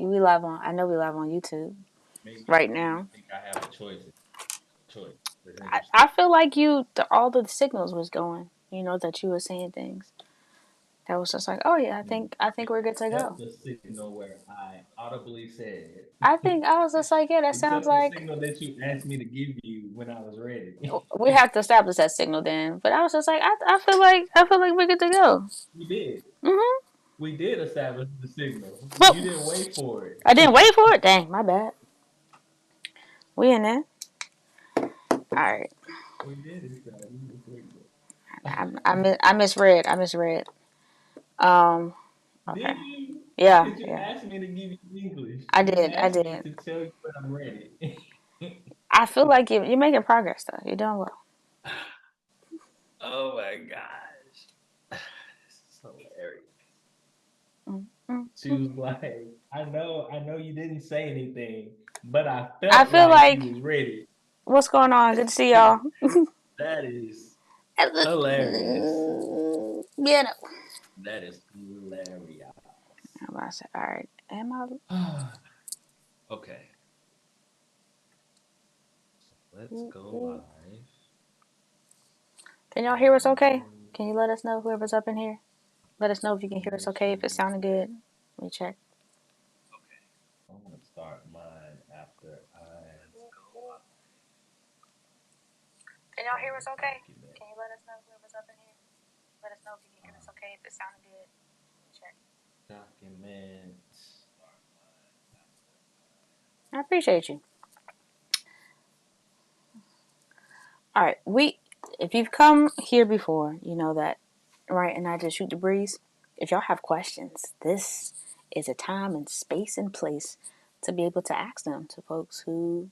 we live on. I know we live on YouTube right Maybe you now. think I have a choice. That's I interesting. feel like all the signals was going. That you were saying things. That was just like, oh yeah, I think we're good to Except go. the signal where I audibly said, I was just like, yeah, that sounds except the like signal that you asked me to give you when I was ready. we have to establish that signal then. But I was just like, I feel like we're good to go. We did. Mhm. We did establish the signal. But You didn't wait for I it. didn't wait for it. Dang, my bad. We in there. All right. We did establish the signal. I misread. I misread. Um. Okay. Did you? Yeah. Because you Yeah. asked me to give you English. I You did. I asked me did. to tell you when I'm ready. I feel like you're making progress though. You're doing well. Oh my gosh. This is hilarious. Mm, mm, She mm. was like, I know you didn't say anything, but I I felt feel like you like was ready. what's going on? Good to see y'all. That is hilarious. Yeah. No. That is hilarious. I'm about to say, all right. Am I? Okay, let's Mm, go mm. live. Can y'all hear us okay? And Can you let us know whoever's up in here? Let us know if you can hear us okay. If it's initially, sounding good, let me check. okay, I'm gonna start mine after I Can y'all hear find us the okay? document. Can you let us know whoever's up in here? Let us know if you can hear us Um, okay. If it's sounding good, let me check. document. I appreciate you. All right, if you've come here before, you know that, right? And I just shoot the breeze. If y'all have questions, this is a time and space and place to be able to ask them to folks who,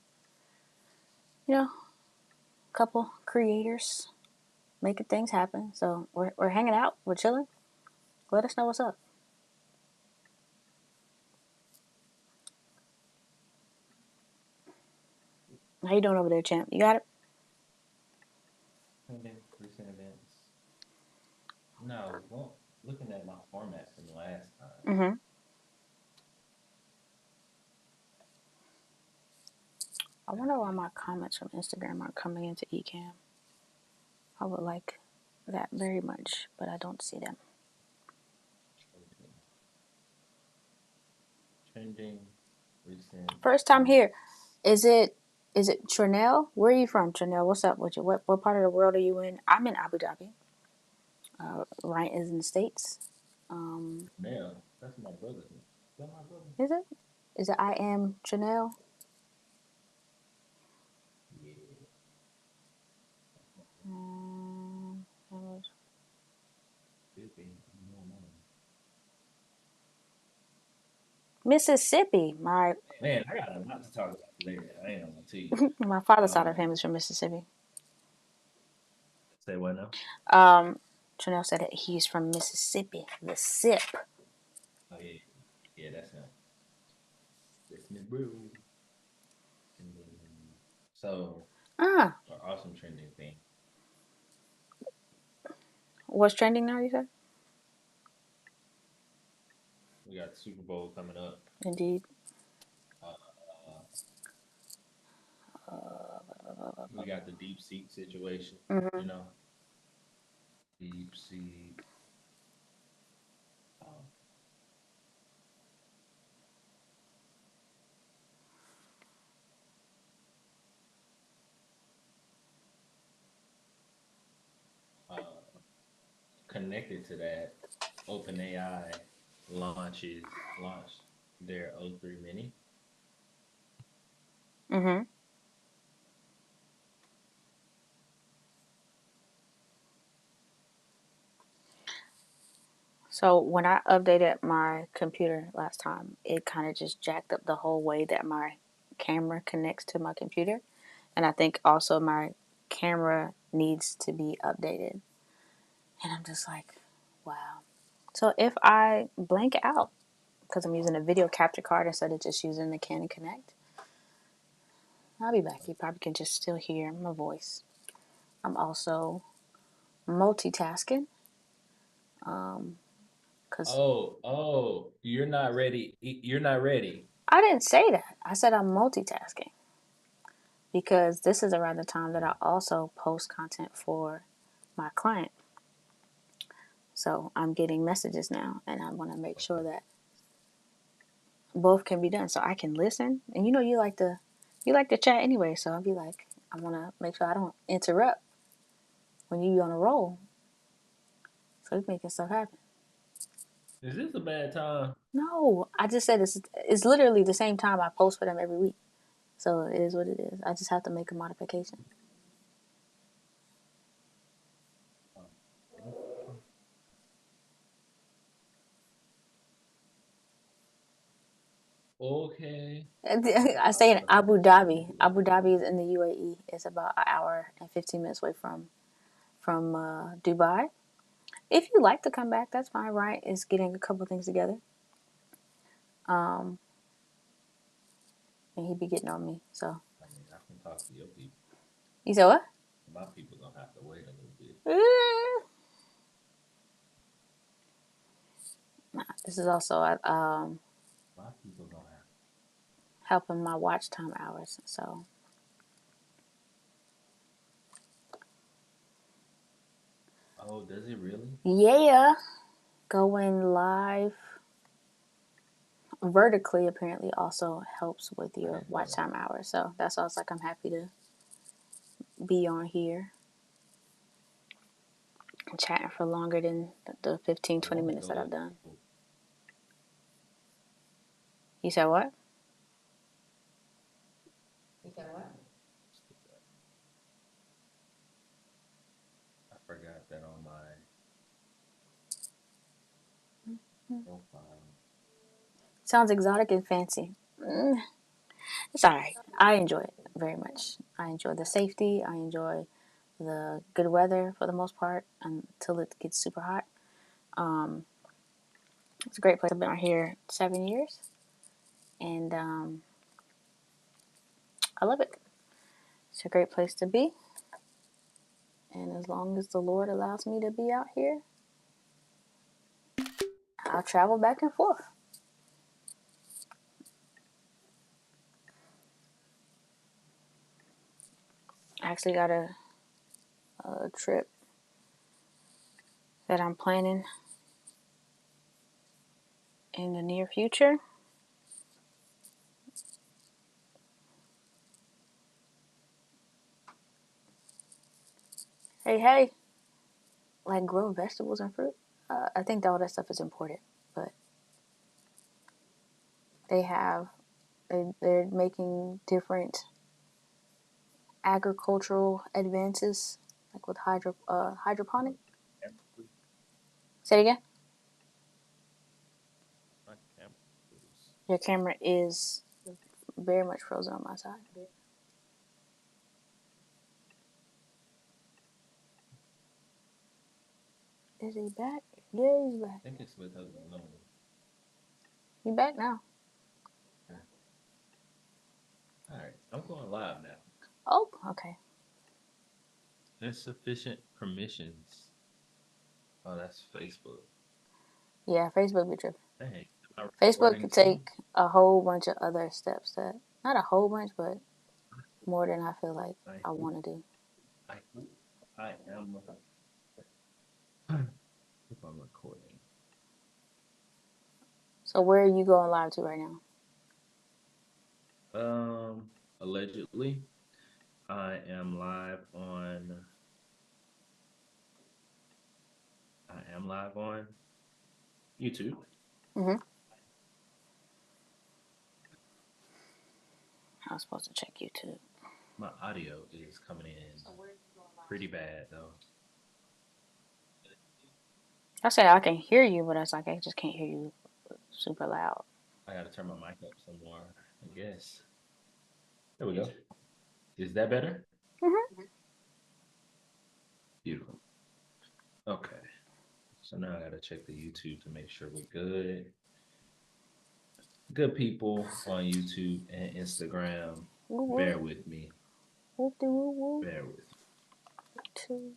couple creators making things happen. So we're hanging out, we're chilling. Let us know what's up. How you doing over there, champ? You got it? Pending recent events. No, well, looking at my format from last time. Mm-hmm. I wonder why my comments from Instagram aren't coming into Ecamm. I would like that very much, but I don't see them. Trending, trending recent First time here. events. Is it Trinell? Where are you from, Trinell? What's up with you? What part of the world are you in? I'm in Abu Dhabi. Ryan is in the States. Um, Chanel, that's my brother's name. Is that my brother? is it? Is it I am Trinell? Yeah. Um, Could be. I don't know. Mississippi. My Man, I got a lot to talk about today. I ain't gonna tell you. my father's side of the Um, family is from Mississippi. say what now? Um, Trinell said that he's from Mississippi. The sip. Oh yeah, yeah, that's him. That's me, bro. And then, so, Ah, our awesome trending thing. what's trending now? You said. We got the Super Bowl coming up. Indeed. Uh, we got the deep seek situation. You Mm-hmm. know, deep seek. Um, uh, connected to that, OpenAI launched their O3 Mini. Mm-hmm. So when I updated my computer last time, it kind of just jacked up the whole way that my camera connects to my computer. And I think also my camera needs to be updated. And I'm just like, wow. So if I blank out, because I'm using a video capture card instead of just using the Canon Connect, I'll be back. You probably can just still hear my voice. I'm also multitasking. Um, Cause You're not ready. You're not ready. I didn't say that. I said I'm multitasking because this is around the time that I also post content for my client. So I'm getting messages now, and I want to make sure that both can be done, so I can listen. And you like to chat anyway, so I'll be like, I want to make sure I don't interrupt when you on a roll. So you're making stuff happen. Is this a bad time? No, I just said it's literally the same time I post for them every week. So it is what it is. I just have to make a modification. Okay. I say in Abu Dhabi. Abu Dhabi is in the UAE. It's about an hour and 15 minutes away from Dubai. If you like to come back, that's fine. Right? It's getting a couple things together. Um, and he'd be getting on me. So I mean, I can talk to your people. you said what? My people gonna have to wait a little bit. Nah, this is also My people gonna have. helping my watch time hours. So Oh, does it really? yeah, going live vertically apparently also helps with I your didn't know watch that. time hours. So that's why I was like, I'm happy to be on here and chatting for longer than the 15, I 20 want to minutes that I've go. done. You said what? You said what? I forgot that on my profile. Sounds exotic and fancy. It's all right. I enjoy it very much. I enjoy the safety. I enjoy the good weather for the most part until it gets super hot. Um, it's a great place. I've been out here 7 years, and I love it. It's a great place to be. And as long as the Lord allows me to be out here, I'll travel back and forth. I actually got a trip that I'm planning in the near future. Hey, hey, like grow vegetables and fruit. I think all that stuff is important, but they have they're making different agricultural advances, like with hydroponic. Say it again. My camera was. Your camera is very much frozen on my side. Is he back? Yeah, he's back. I think it's because of the He back now. All right, I'm going live now. Oh, okay. Insufficient permissions. Oh, that's Facebook. Yeah, Facebook be tripping. Dang, am I Facebook recording could too? take a whole bunch of other steps that, not a whole bunch, but more than I feel like I I want to do. I I am. If I'm recording. So where are you going live to right now? Allegedly, I am live on. I am live on YouTube. Mm-hmm. I was supposed to check YouTube. My audio is coming in pretty bad though. I say I can hear you, but it's like I just can't hear you super loud. I gotta turn my mic up some more, I guess. There we go. Is that better? Mm-hmm. Beautiful. Okay. So now I gotta check the YouTube to make sure we're good. Good people on YouTube and Instagram. Woo woo. Bear with me. Whoop de woo woo. Bear with me. Two.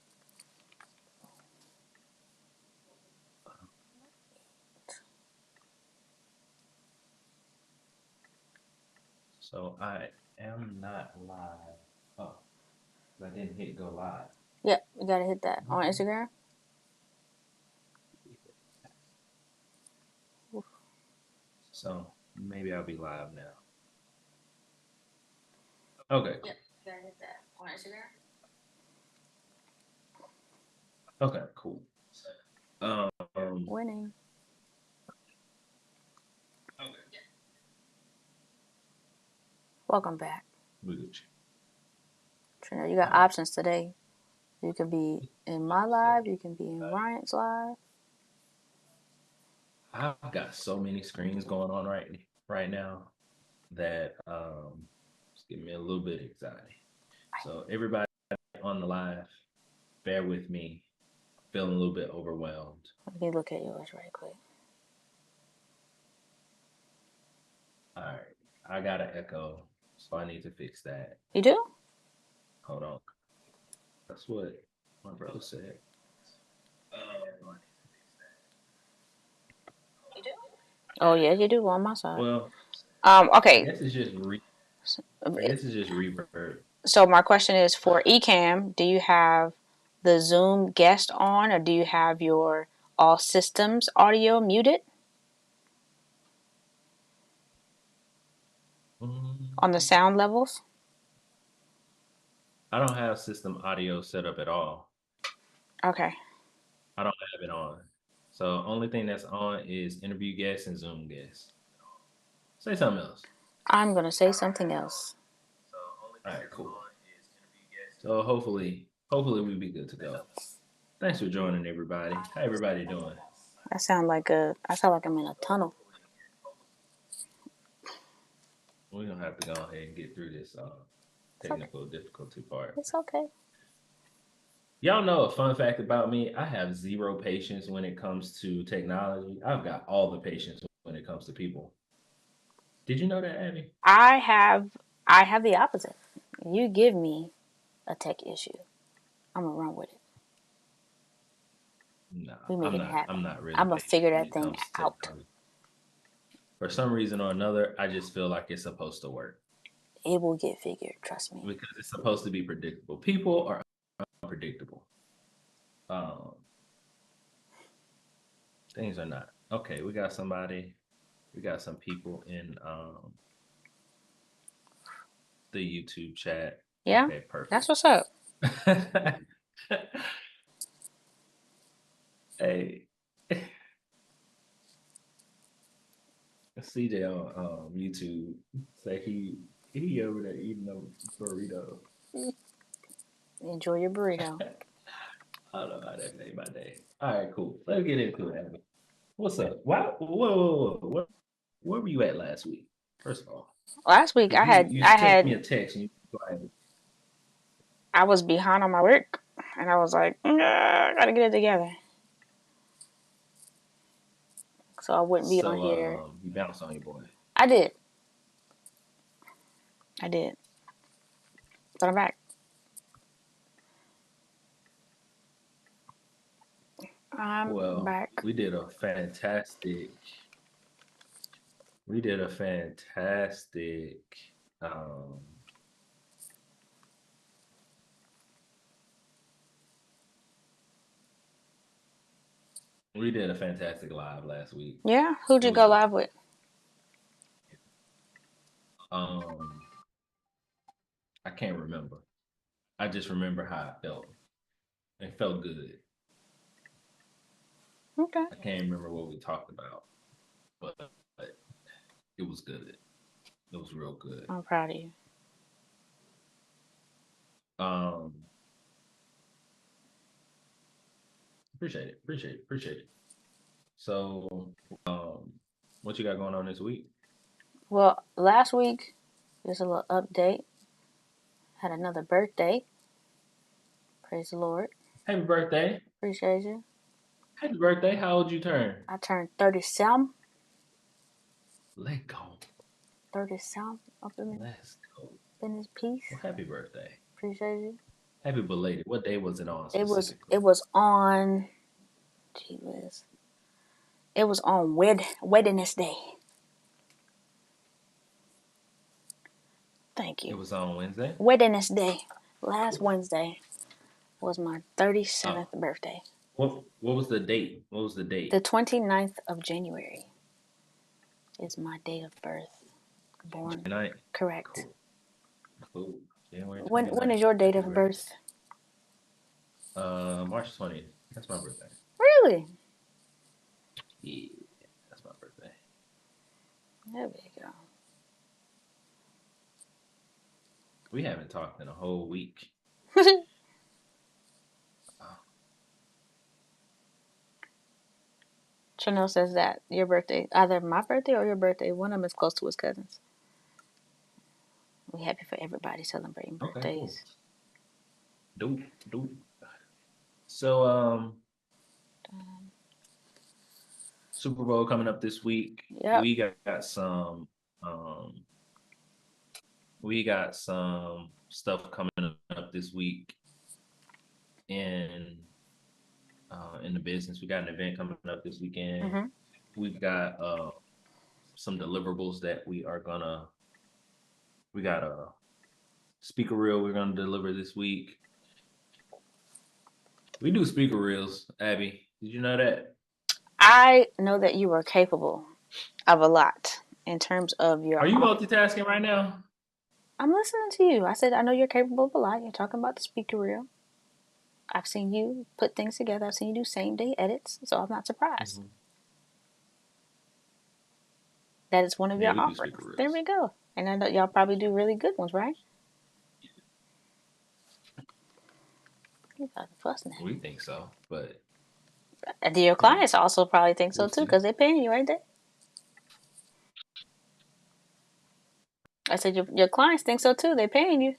So I am not live. Oh, I didn't hit go live. Yep, you gotta hit that on Instagram. So maybe I'll be live now. Okay, cool. Yep, you gotta hit that on Instagram. Okay, cool. Um, Winning. okay. Welcome back. We got you. Trina, you got All right. options today. You can be in my live. You can be in Ryan's live. I've got so many screens going on right now that it's giving me a little bit of anxiety. So everybody on the live, bear with me. Feeling a little bit overwhelmed. Let me look at yours right quick. All right, I got an echo, so I need to fix that. You do? Hold on. That's what my brother said. You do? Oh yeah, you do on my side. Well, I Okay. guess it's just I guess it's just reverb. So my question is for Ecamm, do you have the Zoom guest on, or do you have your all systems audio muted on the Mm, sound levels? I don't have system audio set up at all. Okay. I don't have it on. So only thing that's on is interview guests and Zoom guests. Say something else. I'm gonna say something else. All right, cool. So hopefully we be good to go. Thanks for joining, everybody. How everybody doing? I sound like I'm in a tunnel. We're gonna have to go ahead and get through this It's okay. technical difficulty part. It's okay. Y'all know a fun fact about me. I have zero patience when it comes to technology. I've got all the patience when it comes to people. Did you know that, Abby? I have the opposite. You give me a tech issue, I'm gonna run with it. No, We make it I'm happen. not really I'm gonna patient figure when that it thing comes to out. technology. For some reason or another, I just feel like it's supposed to work It will get figured. Trust me. because it's supposed to be predictable. People are unpredictable. Um, things are not. Okay, we got somebody. We got some people in the YouTube chat. Yeah, Okay, that's perfect. what's up. Hey, CJ on YouTube say he over there eating a burrito. Enjoy your burrito. I don't know how that made my day. All right, cool. Let's get into it, Abby. What's up? Why? Whoa. Where were you at last week? First of all, Last week because you sent me a text and you go ahead. I was behind on my work, and I was like, I gotta get it together, so I wouldn't be on So here. you bounced on your boy. I did, I did, but I'm back. I'm Well, back. we did a fantastic um we did a fantastic live last week. Yeah, who'd It you was go great. live with? Um I can't remember. I just remember how I felt. It felt good. Okay, I can't remember what we talked about, but it was good. It was real good. I'm proud of you. Um appreciate it. So what you got going on this week? Well, last week, just a little update. Had another birthday. Praise the Lord. Happy birthday. Appreciate you. Happy birthday. How old you turn? I turned 37. Let go. 37 up Let's go. in his peace. Well, happy birthday. Appreciate you. Happy belated. What day was it on It specifically? was on. Gee whiz. It was on Wednesday. Thank It you. was on Wednesday. Wednesday. Last Wednesday was my 37th Oh, birthday. what was the date? What was the The date? 29th of January is my date of birth. Born. 29th. Correct. Cool. Cool. January When 29th. is your date Happy of birthday. birth? March 20th. That's my birthday. Really? Yeah, that's my birthday. There we go. We haven't talked in a whole week. Oh, Chanel says that your birthday, either my birthday or your birthday, one of them is close to his cousins. We happy for everybody celebrating okay, cool. birthdays. Dope, dope. So, Super Bowl coming up this week. Yep. Um, we got some stuff coming up this week in in the business. We got an event coming up this weekend. Mm-hmm. We've got some deliverables that we got a speaker reel we're gonna deliver this week. We do speaker reels, Abby. Did you know that? I know that you are capable of a lot in terms of your Are you off. multitasking right now? I'm listening to you. I said I know you're capable of a lot. You're talking about the speaker reel. I've seen you put things together. I've seen you do same day edits, so I'm not surprised. Mm-hmm. That is one of Yeah, your we do speaker offerings. There reels. we go. And I know y'all probably do really good ones, right? You got the fussing at We think so, but me. Do your you know, clients also probably think so we'll too, see. because they're paying you, ain't they? I said your clients think so too. They're paying you.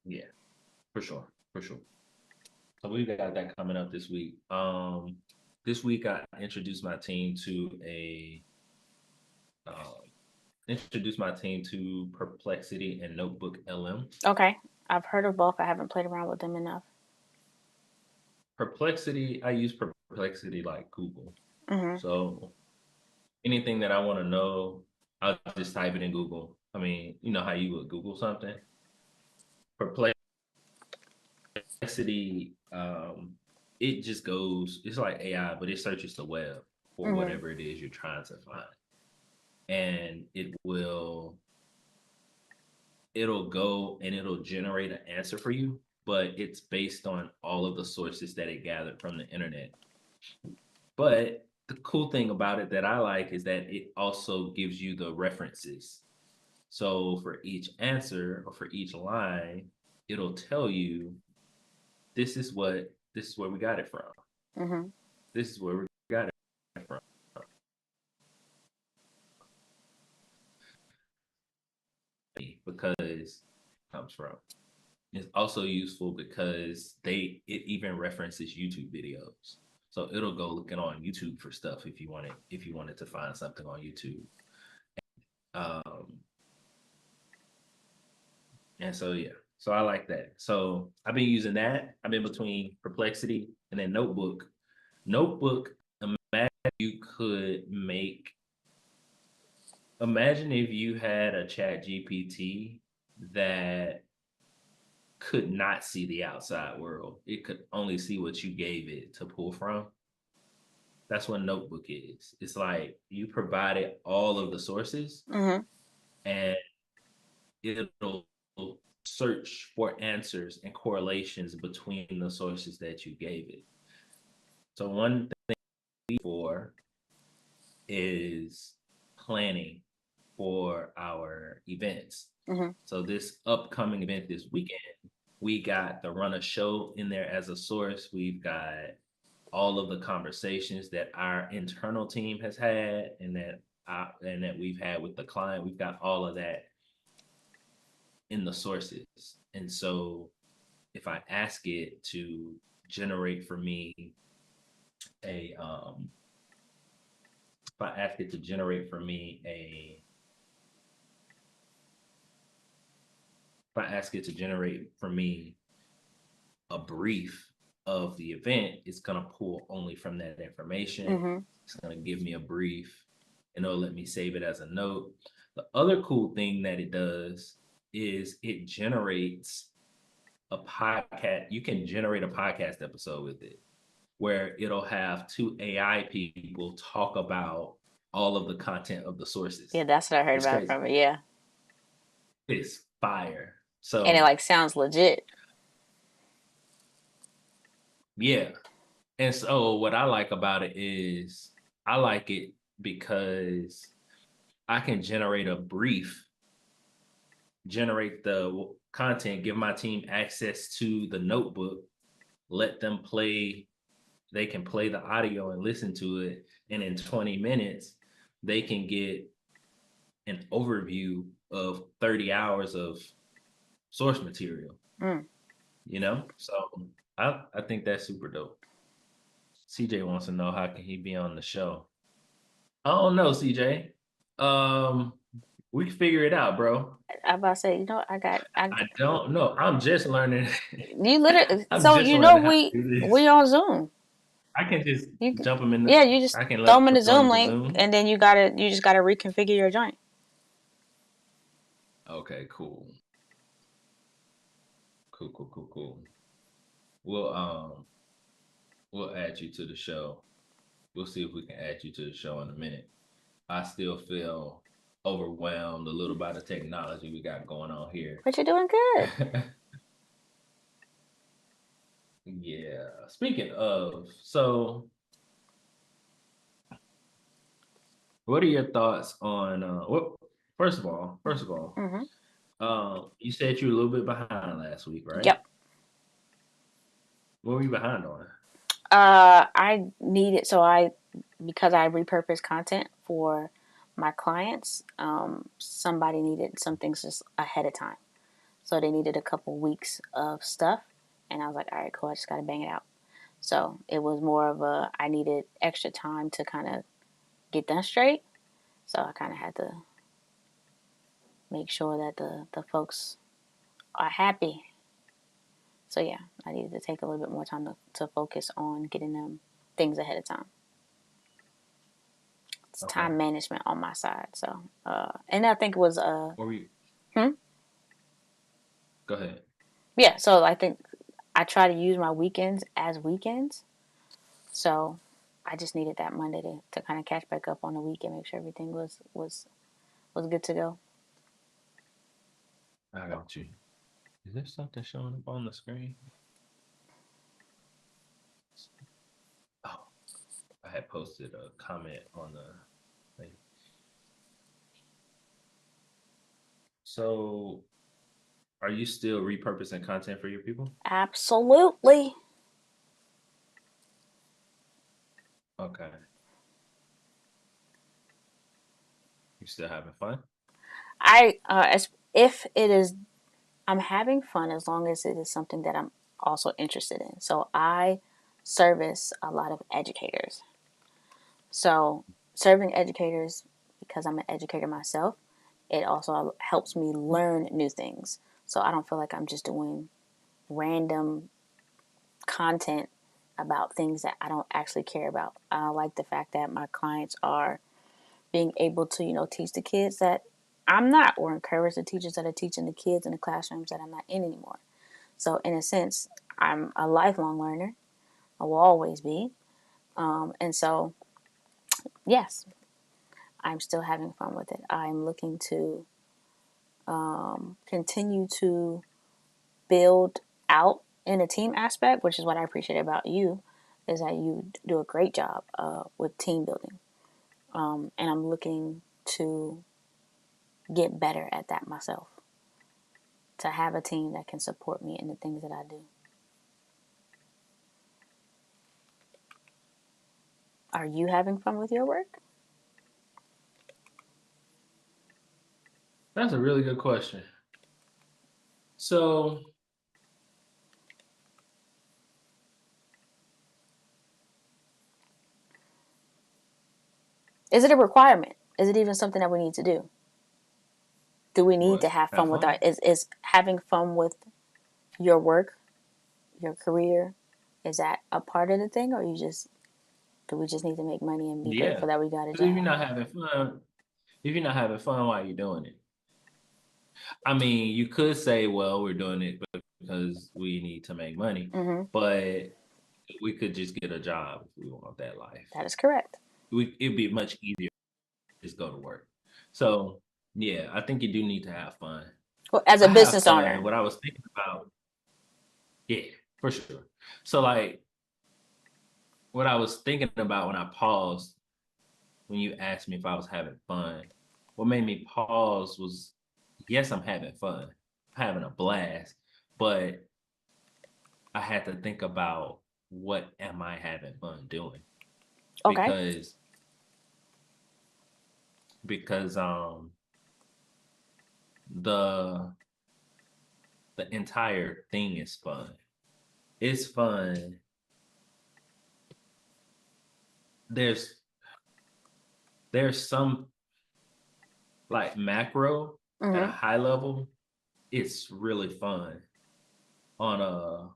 Yeah, for sure, for sure. So we got that coming up this week. This week I um, introduced my team to Perplexity and Notebook LM. Okay, I've heard of both. I haven't played around with them enough. Perplexity, I use Perplexity like Google. Mhm. So anything that I want to know, I'll just type it in Google. I mean, you know how you would Google something. Perplexity, it just goes, it's like AI, but it searches the web for Mhm. whatever it is you're trying to find. And it'll go and it'll generate an answer for you, but it's based on all of the sources that it gathered from the internet. But the cool thing about it that I like is that it also gives you the references. So for each answer or for each line, it'll tell you this is where we got it from. Mhm. This is where we got it from. Because it comes from. It's also useful because it even references YouTube videos. So it'll go looking on YouTube for stuff if you wanted to find something on YouTube. Um, and so yeah, so I like that. So I've been using that. I've been between Perplexity and then Notebook. Notebook, imagine you could make imagine if you had a chat GPT that could not see the outside world. It could only see what you gave it to pull from. That's what Notebook is. It's like you provided all of the sources Mhm. and it'll search for answers and correlations between the sources that you gave it. So one thing for is planning for our events. Mhm. So this upcoming event this weekend, we got the run a show in there as a source. We've got all of the conversations that our internal team has had and that we've had with the client. We've got all of that in the sources. And so if I ask it to generate for me a if I ask it to generate for me a if I ask it to generate for me a brief of the event, it's gonna pull only from that information. Mhm. It's gonna give me a brief and it'll let me save it as a note. The other cool thing that it does is it generates a podcast. You can generate a podcast episode with it where it'll have two AI people talk about all of the content of the sources. Yeah, that's what I heard It's about crazy. from it. Yeah, It's fire. and it So like sounds legit. yeah. And so what I like about it is I like it because I can generate a brief, generate the content, give my team access to the notebook, let them play, they can play the audio and listen to it. And in 20 minutes, they can get an overview of 30 hours of source material, Mm. So I think that's super dope. CJ wants to know how can he be on the show. I don't know, CJ. Um, we can figure it out, bro. I about to say, I don't know. I'm just learning. you literally, I'm so just learning how to do we this. on Zoom. I can just You jump them in the. yeah, you just I can throw let them in them the join Zoom the link, Zoom. and then you just gotta reconfigure your joint. Okay, cool. Cool. We'll add you to the show. We'll see if we can add you to the show in a minute. I still feel overwhelmed a little by the technology we got going on here. But you're doing good. Yeah. Speaking of, so what are your thoughts on what first of all, Mm-hmm. you said you were a little bit behind last week, right? Yep. What were you behind on? I needed because I repurpose content for my clients. Somebody needed some things just ahead of time, so they needed a couple weeks of stuff, and I was like, all right, cool. I just gotta bang it out. So it was more of I needed extra time to kind of get done straight. So I kind of had to make sure that the folks are happy. So yeah, I needed to take a little bit more time to focus on getting them things ahead of time. It's Okay. time management on my side. So and I think it was What were you? hmm? Go ahead. Yeah, so I think I try to use my weekends as weekends. So I just needed that Monday to kind of catch back up on the week and make sure everything was good to go. I got you. Is there something showing up on the screen? Oh, I had posted a comment on the thing. So, are you still repurposing content for your people? Absolutely. Okay. You still having fun? As if it is, I'm having fun as long as it is something that I'm also interested in. So I service a lot of educators. So serving educators, because I'm an educator myself, it also helps me learn new things. So I don't feel like I'm just doing random content about things that I don't actually care about. I like the fact that my clients are being able to, teach the kids that I'm not, or encourage the teachers that are teaching the kids in the classrooms that I'm not in anymore. So, in a sense, I'm a lifelong learner. I will always be. And so, yes, I'm still having fun with it. I'm looking to continue to build out in a team aspect, which is what I appreciate about you, is that you do a great job with team building. And I'm looking to get better at that myself, to have a team that can support me in the things that I do. Are you having fun with your work? That's a really good question. So, Is it a requirement? Is it even something that we need to do? Do we need to what? have Have fun with fun? is having fun with your work, your career, is that a part of the thing, or you just But we just need to make money and be Yeah. grateful that we got a 'Cause if you're job. not having fun, why are you doing it? I mean, you could say, well, we're doing it because we need to make money, Hmm. but we could just get a job if we want that life. That is correct. It'd be much easier to just go to work. So yeah, I think you do need to have fun. Well, as a I have business fun. owner. What I was thinking about, yeah, for sure. So like what I was thinking about when I paused, when you asked me if I was having fun, what made me pause was, yes, I'm having fun, I'm having a blast, but I had to think about what am I having fun doing? Okay. Because because the the entire thing is fun. It's fun. There's there's some like macro at a Hmm. high level, it's really fun. On a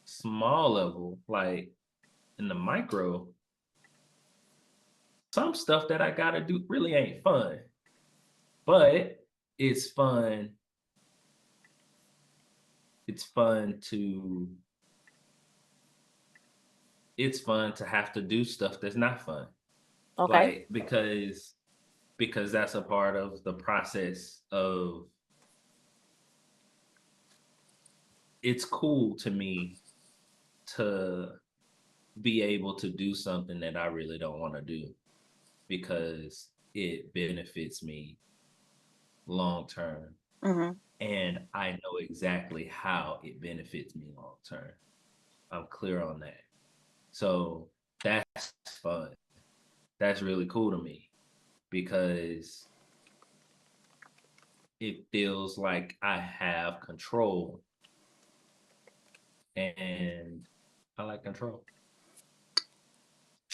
small level, like in the micro, some stuff that I gotta do really ain't fun, but it's fun. It's fun to it's fun to have to do stuff that's not fun. Okay. Like because that's a part of the process of it's cool to me to be able to do something that I really don't want to do because it benefits me long term. Hmm. And I know exactly how it benefits me long term. I'm clear on that. So that's fun. That's really cool to me because it feels like I have control and I like control.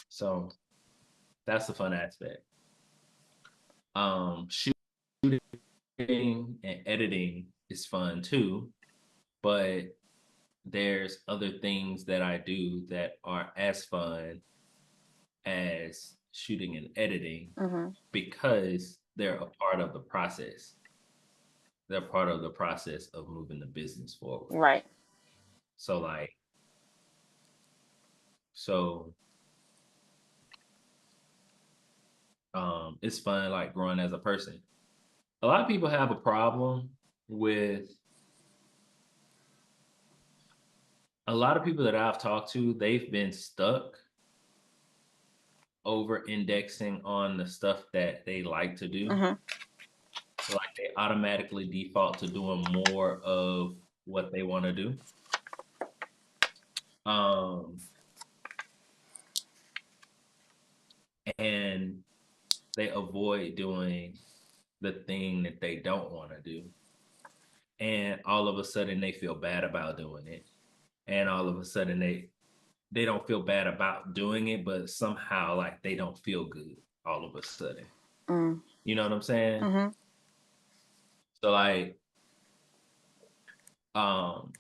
So that's the fun aspect. Shooting and editing is fun too, but there's other things that I do that are as fun as shooting and editing Hmm. because they're a part of the process. They're part of the process of moving the business forward. Right. So like so it's fun like growing as a person. A lot of people have a problem with a lot of people that I've talked to, they've been stuck over indexing on the stuff that they like to do. Hmm. Like they automatically default to doing more of what they want to do. Um, and they avoid doing the thing that they don't want to do. And all of a sudden they feel bad about doing it. And all of a sudden they don't feel bad about doing it, but somehow like they don't feel good all of a sudden. Mm. You know what I'm saying? Hmm. So like um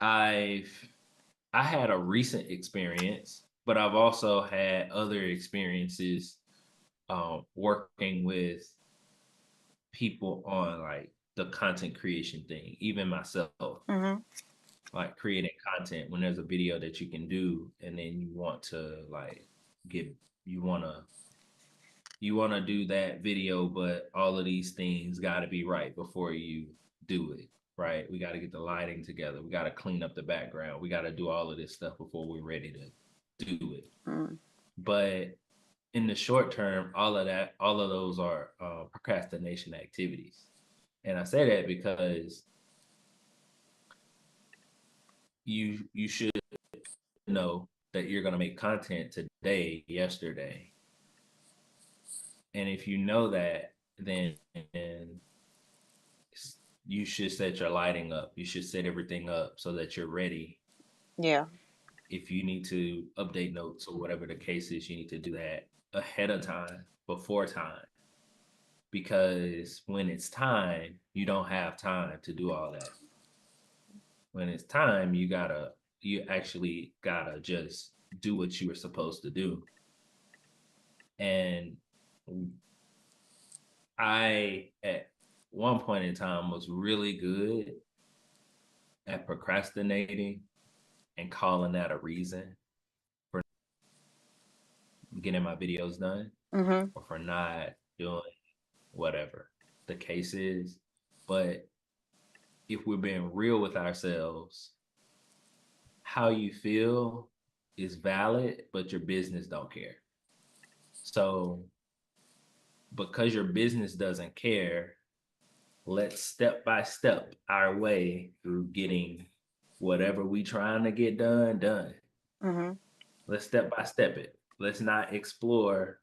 I've I had a recent experience, but I've also had other experiences working with people on like the content creation thing, even myself, Hmm. like creating content when there's a video that you can do and then you want to like get you want to do that video, but all of these things got to be right before you do it, right? We got to get the lighting together, we got to clean up the background, we got to do all of this stuff before we're ready to do it. Mm. But in the short term, all of those are procrastination activities. And I say that because you should know that you're going to make content today, yesterday. And if you know that, then you should set your lighting up. You should set everything up so that you're ready. Yeah. If you need to update notes or whatever the case is, you need to do that ahead of time, before time. Because when it's time, you don't have time to do all that. When it's time, you gotta you actually gotta just do what you were supposed to do. And I, at one point in time, was really good at procrastinating and calling that a reason for getting my videos done Mhm. or for not doing whatever the case is. But if we're being real with ourselves, how you feel is valid, but your business don't care. So because your business doesn't care, let's step by step our way through getting whatever we trying to get done. Mhm. Let's step by step it. Let's not explore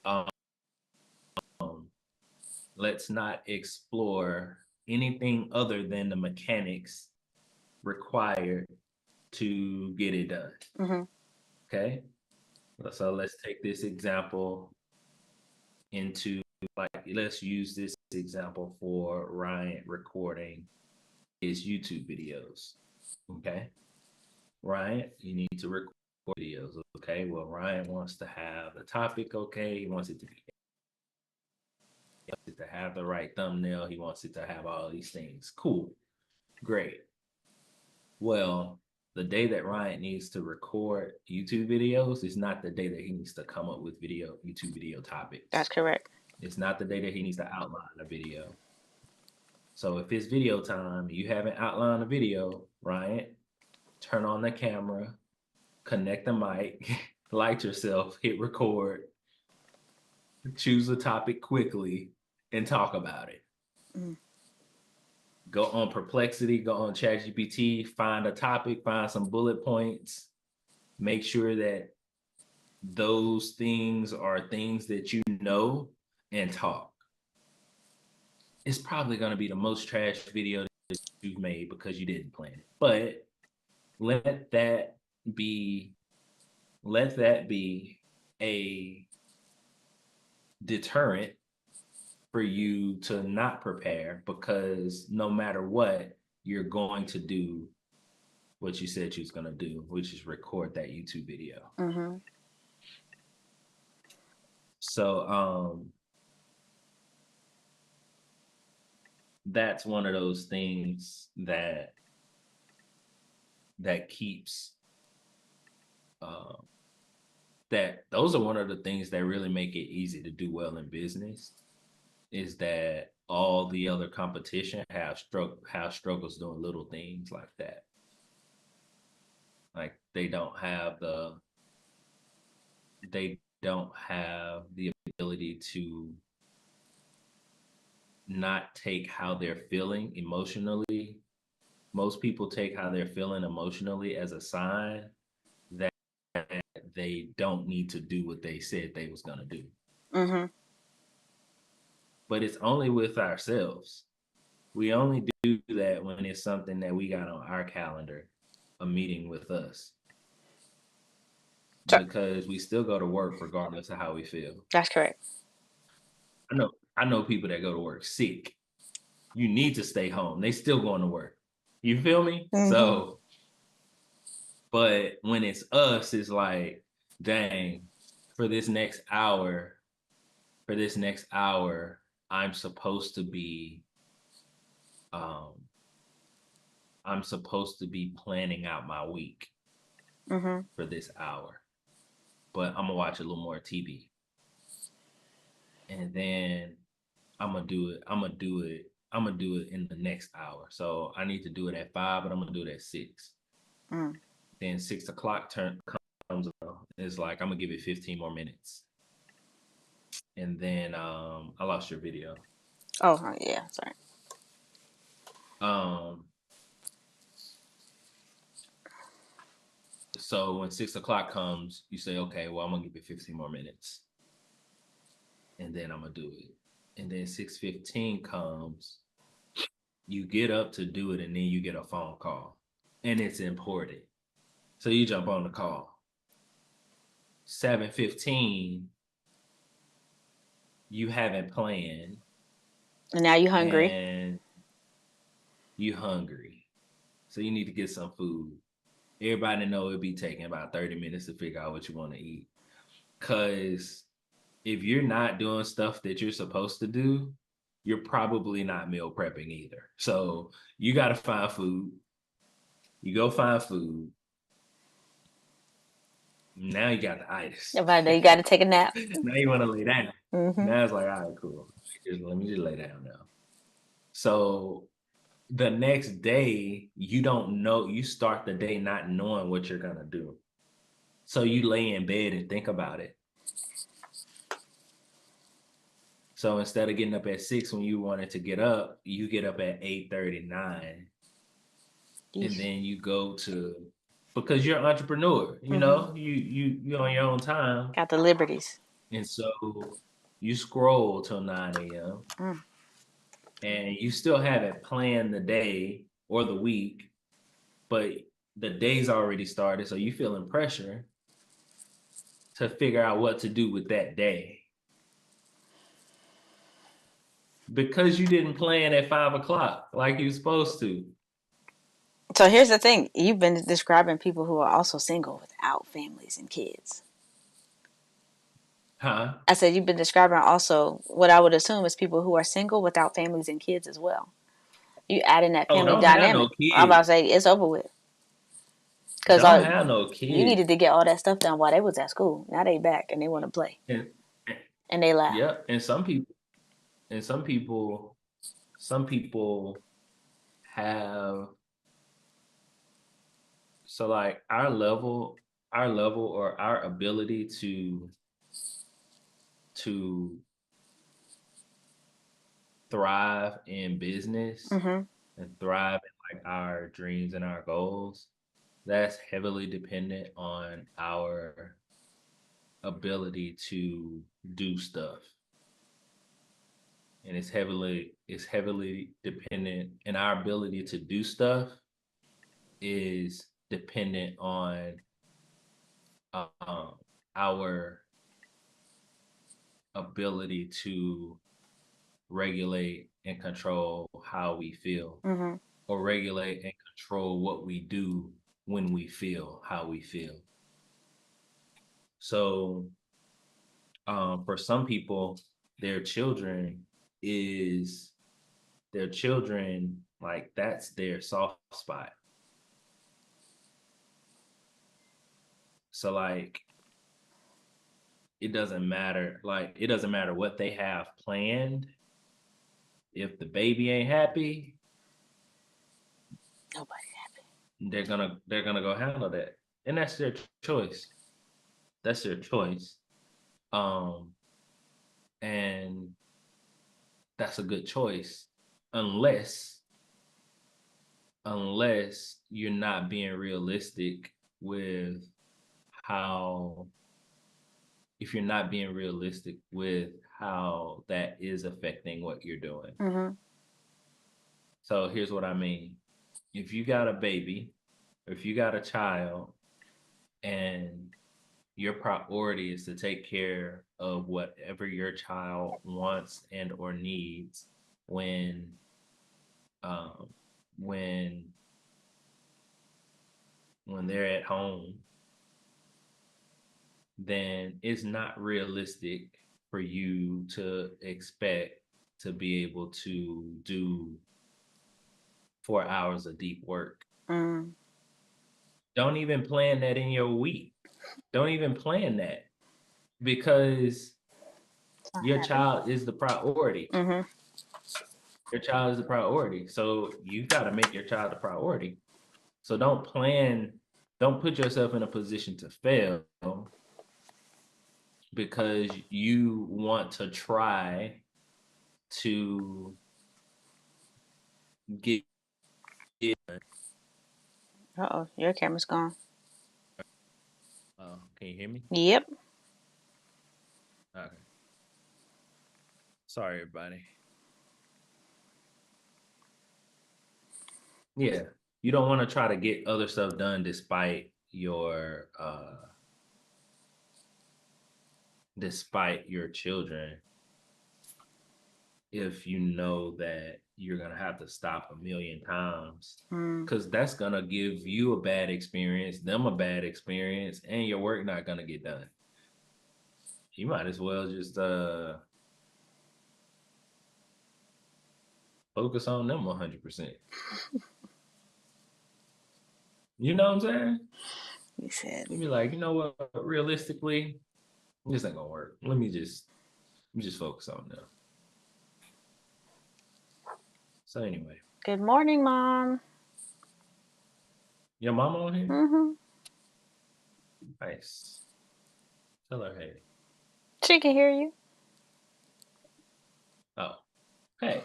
um let's not explore anything other than the mechanics required to get it done. Mhm. Okay? So let's take this example into, like, let's use this example for Ryan recording his YouTube videos. Okay? Ryan, you need to record videos. Okay? Well, Ryan wants to have the topic, okay? He wants it to be, he wants it to have the right thumbnail. He wants it to have all these things. Cool. Great. Well, the day that Ryan needs to record YouTube videos is not the day that he needs to come up with YouTube video That's topics. correct. It's not the day that he needs to outline a video. So if it's video time, you haven't outlined a video, Ryan, turn on the camera, connect the mic, light yourself, hit record, choose a topic quickly, and talk about it. Mm. Go on Perplexity, go on ChatGPT, find a topic, find some bullet points, make sure that those things are things that you know, and talk. It's probably going to be the most trash video that you've made because you didn't plan it. But let that be let that be a deterrent for you to not prepare, because no matter what, you're going to do what you said you was going to do, which is record that YouTube video. Mhm. So that's one of those things that keeps that those are one of the things that really make it easy to do well in business, is that all the other competition have struggles doing little things like that. Like they don't have the ability to not take how they're feeling emotionally. Most people take how they're feeling emotionally as a sign that they don't need to do what they said they was going to do. Mhm. But it's only with ourselves. We only do that when it's something that we got on our calendar, a meeting with us, So because we still go to work regardless of how we feel. that's correct. I know people that go to work sick. You need to stay home. They still going to work. You feel me? Mhm. So, but when it's us, it's like, dang, for this next hour, for this next hour, I'm supposed to be um I'm supposed to be planning out my week Mhm. for this hour. But I'm gonna watch a little more TV. And then I'm gonna do it in the next hour. So I need to do it at 5, but I'm gonna do it at 6. Mm. Then 6 o'clock comes around. It's like I'm gonna give it 15 more minutes. And then I lost your video. Oh yeah. Sorry. Um so when 6 o'clock comes, you say, okay, well, I'm gonna give it 15 more minutes. And then I'm gonna do it. And then 6:15 comes, you get up to do it, and then you get a phone call. And it's important. So you jump on the call. 7:15, you haven't planned, And now you hungry. and you hungry. So you need to get some food. everybody know it'd be taking about 30 minutes to figure out what you want to eat. Cause if you're not doing stuff that you're supposed to do, you're probably not meal prepping either. So you got to find food. You go find food. Now you got the itis. About that, you got to take a nap. Now you want to lay down. Mm-hmm. Now it's like, all right, cool. Let me just lay down now. So the next day, you don't know, you start the day not knowing what you're going to do. So you lay in bed and think about it. So instead of getting up at 6 when you wanted to get up, you get up at 8:39. And then you go to, because you're an entrepreneur, you know, you on your own time. Got the liberties. And so you scroll till 9 a.m. And you still haven't planned the day or the week, but the day's already started. So you feeling pressure to figure out what to do with that day. Because you didn't plan at 5 o'clock like you're supposed to. So here's the thing. You've been describing people who are also single without families and kids. Huh? I said you've been describing also what I would assume is people who are single without families and kids as well. You add in that family don't have no dynamic. I'm about to kids. say it's over with. Because Don't have no you kids. needed to get all that stuff done while they was at school. Now they back and they want to play. And they laugh. Yep. And some people have, so like our level or our ability to thrive in business and thrive in like our dreams and our goals, that's heavily dependent on our ability to do stuff. And it's heavily dependent, and our ability to do stuff is dependent on our ability to regulate and control how we feel, or regulate and control what we do when we feel how we feel. So for some people, their children, like that's their soft spot. So like it doesn't matter what they have planned. If the baby ain't happy, Nobody's happy. They're gonna go handle that. And that's their choice. That's their choice. And that's a good choice unless you're not being realistic with how that is affecting what you're doing. So here's what I mean. If you got a baby, or if you got a child, and your priority is to take care of whatever your child wants and or needs when they're at home, then it's not realistic for you to expect to be able to do 4 hours of deep work. Don't even plan that in your week. Don't even plan that, because your child is the priority. Your child is the priority. So you got to make your child a priority. So don't put yourself in a position to fail because you want to try to get it. Uh-oh, your camera's gone. Can you hear me? Yep. Okay. Sorry, everybody. Yeah. You don't want to try to get other stuff done despite your children, if you know that you're gonna have to stop a million times Mm. because that's gonna give you a bad experience, them a bad experience, and your work not gonna get done. You might as well just focus on them 100%. You know what I'm saying? You said. You'd be like, you know what? Realistically, this ain't gonna work. Let me just focus on them. So anyway, Good morning, Mom. your mama on here? Mm-hmm. Nice. Tell her hey. She can hear you. Oh, hey.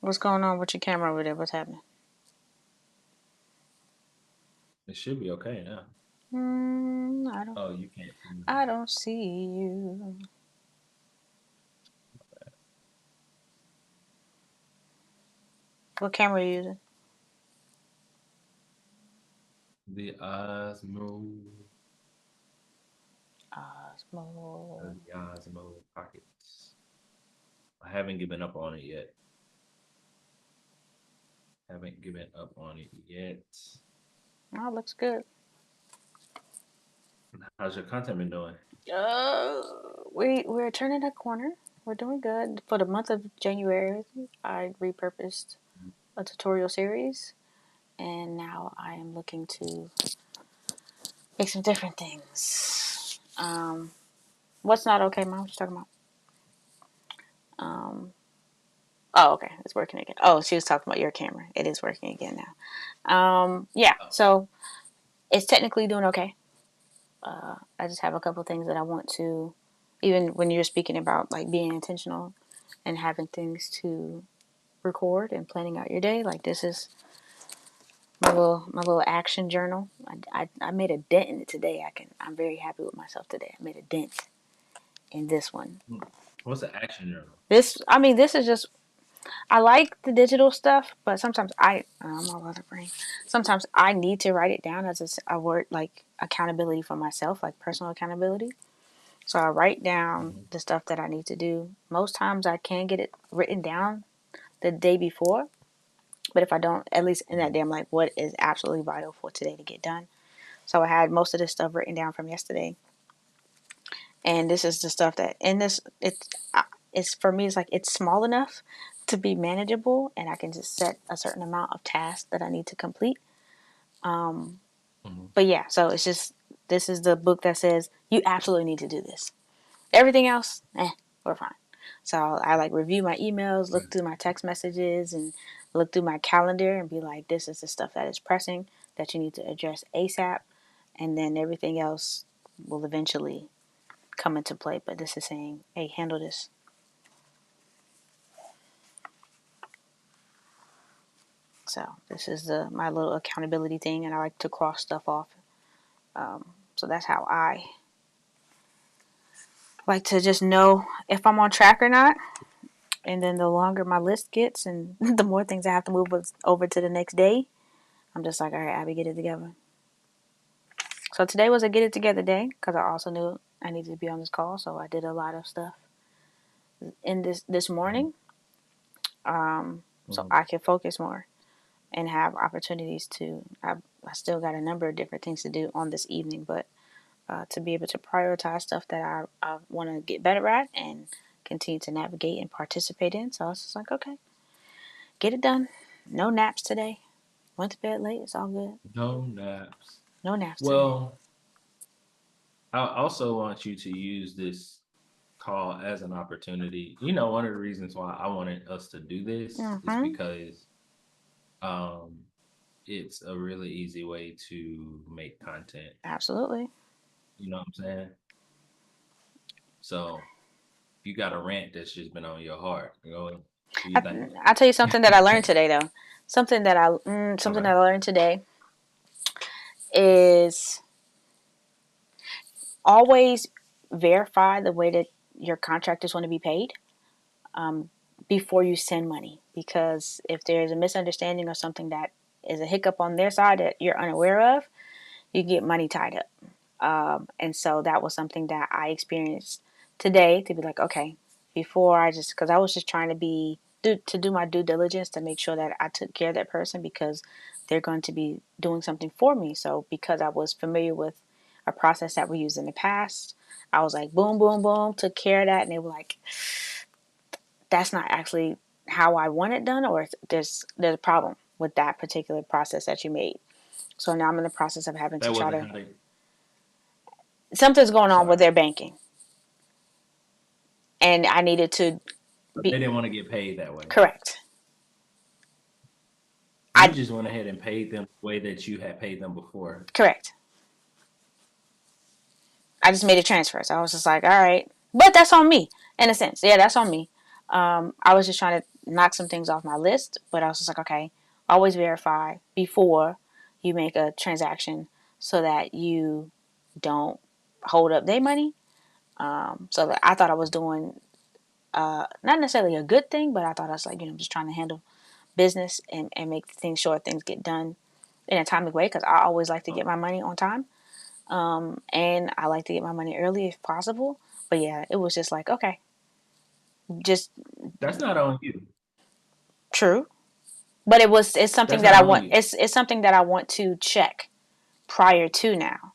What's going on with your camera over there? What's happening? It should be okay now. I don't. Oh, you can't see me. I don't see you. What camera are you using? The Osmo, Osmo. the Osmo Pockets. I haven't given up on it yet. Haven't given up on it yet. Oh, looks good. How's your content been doing? Uh, we're turning a corner. We're doing good. For the month of January, I repurposed a tutorial series, and now I am looking to make some different things. What's not okay, Mom? What you talking about? Um, oh, okay, it's working again. Oh, she was talking about your camera. It is working again now. Yeah, Oh, so it's technically doing okay. I just have a couple things that I want to, even when you're speaking about like being intentional and having things to record and planning out your day. Like this is my little action journal. I made a dent in it today. I'm very happy with myself today. I made a dent in this one. what's the action journal? This is just I like the digital stuff, but sometimes I'm all out of brain. Sometimes I need to write it down as a word like accountability for myself, like personal accountability. So I write down Mm-hmm. the stuff that I need to do. Most times I can get it written down the day before, but if I don't, at least in that day, I'm like, what is absolutely vital for today to get done? So I had most of this stuff written down from yesterday, and this is the stuff that in this it's for me. It's like it's small enough to be manageable, and I can just set a certain amount of tasks that I need to complete. Um, Mm-hmm. but yeah, so it's just this is the book that says you absolutely need to do this. Everything else, we're fine. So I like review my emails, look through my text messages, and look through my calendar and be like, this is the stuff that is pressing that you need to address ASAP. And then everything else will eventually come into play. But this is saying, hey, handle this. So this is my little accountability thing, and I like to cross stuff off. So that's how I like to just know if I'm on track or not. And then the longer my list gets, and the more things I have to move over to the next day, I'm just like, all right, Abby, get it together. So today was a get it together day because I also knew I needed to be on this call. So I did a lot of stuff in this morning, so Mm-hmm. I can focus more and have opportunities to. I still got a number of different things to do on this evening, but to be able to prioritize stuff that I want to get better at and continue to navigate and participate in. So I was just like, okay, get it done. No naps today. Went to bed late. It's all good. No naps. No naps today. Well, I also want you to use this call as an opportunity. One of the reasons why I wanted us to do this is Mm-hmm. because um it's a really easy way to make content. Absolutely. You know what I'm saying? So if you got a rant that's just been on your heart, do you I, think? I'll tell you something that I learned today, though. Something Okay. that I learned today is always verify the way that your contractors want to be paid before you send money. Because if there's a misunderstanding or something that is a hiccup on their side that you're unaware of, you get money tied up. And so that was something that I experienced today to be like, okay, before I just, because I was just trying to do my due diligence to make sure that I took care of that person because they're going to be doing something for me. So because I was familiar with a process that we used in the past, I was like, boom, boom, boom, took care of that. And they were like, that's not actually how I want it done, or there's a problem with that particular process that you made. So now I'm in the process of having to That try wasn't to, how they. something's going on with Sorry, their banking, and I needed to but they be didn't want to get paid that way. correct. You I just went ahead and paid them the way that you had paid them before. correct. I just made a transfer, so I was just like, all right, but that's on me in a sense. Yeah, that's on me. I was just trying to knock some things off my list, but I was just like, okay, always verify before you make a transaction so that you don't hold up their money. So that I thought I was doing not necessarily a good thing, but I thought I was like, just trying to handle business and make things sure things get done in a timely way because I always like to get my money on time. And I like to get my money early if possible. But yeah, it was just like, okay, just That's not on you. true. But it's something That's that not I on want you. it's something that I want to check prior to now.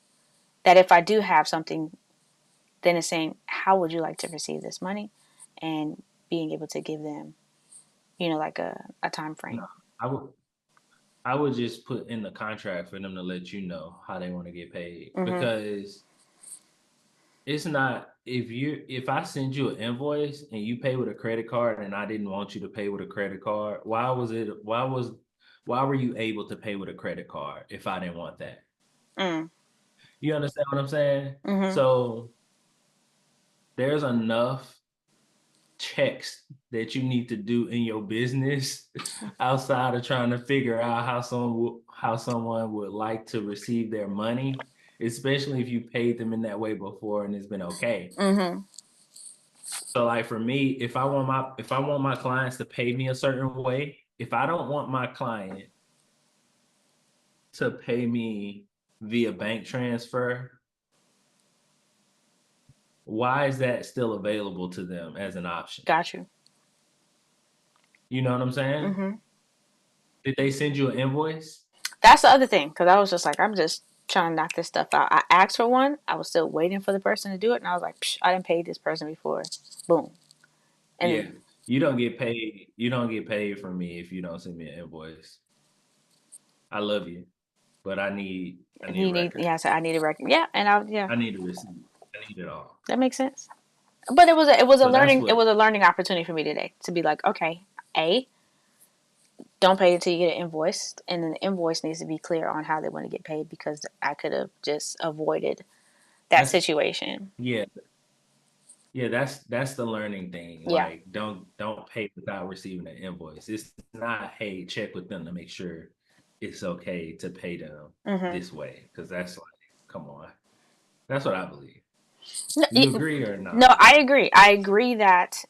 That if I do have something, then it's saying, how would you like to receive this money? And being able to give them, like a time No, frame. I would. I would just put in the contract for them to let you know how they want to get paid Mm-hmm. because it's not if I send you an invoice and you pay with a credit card and I didn't want you to pay with a credit card, why were you able to pay with a credit card if I didn't want that? Mm. You understand what I'm saying? Mm-hmm. So there's enough checks that you need to do in your business outside of trying to figure out how someone would like to receive their money, especially if you paid them in that way before and it's been okay. Mm-hmm. So like for me, if I want my clients to pay me a certain way, if I don't want my client to pay me via bank transfer, why is that still available to them as an option? Got you. You know what I'm saying? Mm-hmm. Did they send you an invoice? That's the other thing, because I was just like, I'm just trying to knock this stuff out. I asked for one. I was still waiting for the person to do it, and I was like, Psh, I didn't pay this person before. Boom. Yeah. And You don't get paid from me if you don't send me an invoice. I love you, but I need a record. yeah, so I need a record. Yeah, yeah, I need a receipt. I need it all. that makes sense. But it was a So that's learning it what was a learning opportunity for me today to be like, okay, don't pay until you get an invoice, and then the invoice needs to be clear on how they want to get paid because I could have just avoided that that's situation. yeah. Yeah, that's the learning thing. Yeah. Like don't pay without receiving an invoice. It's not, hey, check with them to make sure it's okay to pay them Mm-hmm. this way. Because that's like, come on. That's what I believe. No, You agree or no, not? I agree. I agree that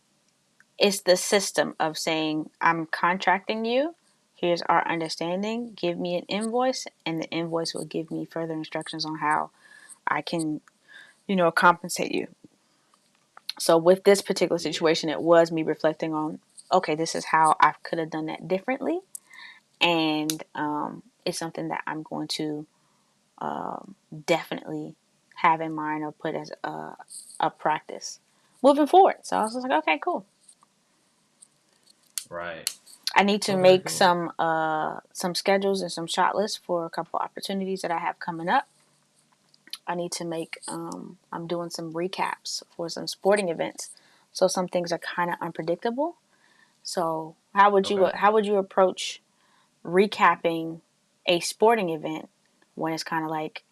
it's the system of saying, I'm contracting you. Here's our understanding. Give me an invoice, and the invoice will give me further instructions on how I can, compensate you. So with this particular Yeah. situation, it was me reflecting on, okay, this is how I could have done that differently, and it's something that I'm going to definitely have in mind or put as a practice moving forward. So I was just like, okay, cool. Right. I need to Okay, make cool. some schedules and some shot lists for a couple opportunities that I have coming up. I need to make. I'm doing some recaps for some sporting events, so some things are kind of unpredictable. So Okay. how would you approach recapping a sporting event when it's kind of like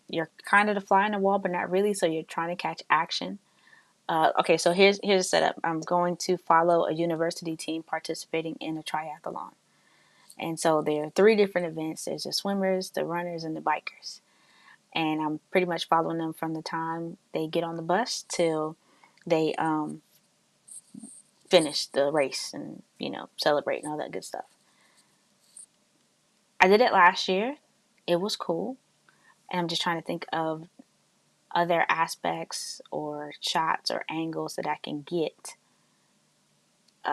you're kind of the fly on the wall, but not really. So you're trying to catch action. Okay, so here's a setup. I'm going to follow a university team participating in a triathlon. And so there are three different events. There's the swimmers, the runners, and the bikers. And I'm pretty much following them from the time they get on the bus till they finish the race and celebrate and all that good stuff. I did it last year. It was cool, and I'm just trying to think of other aspects or shots or angles that I can get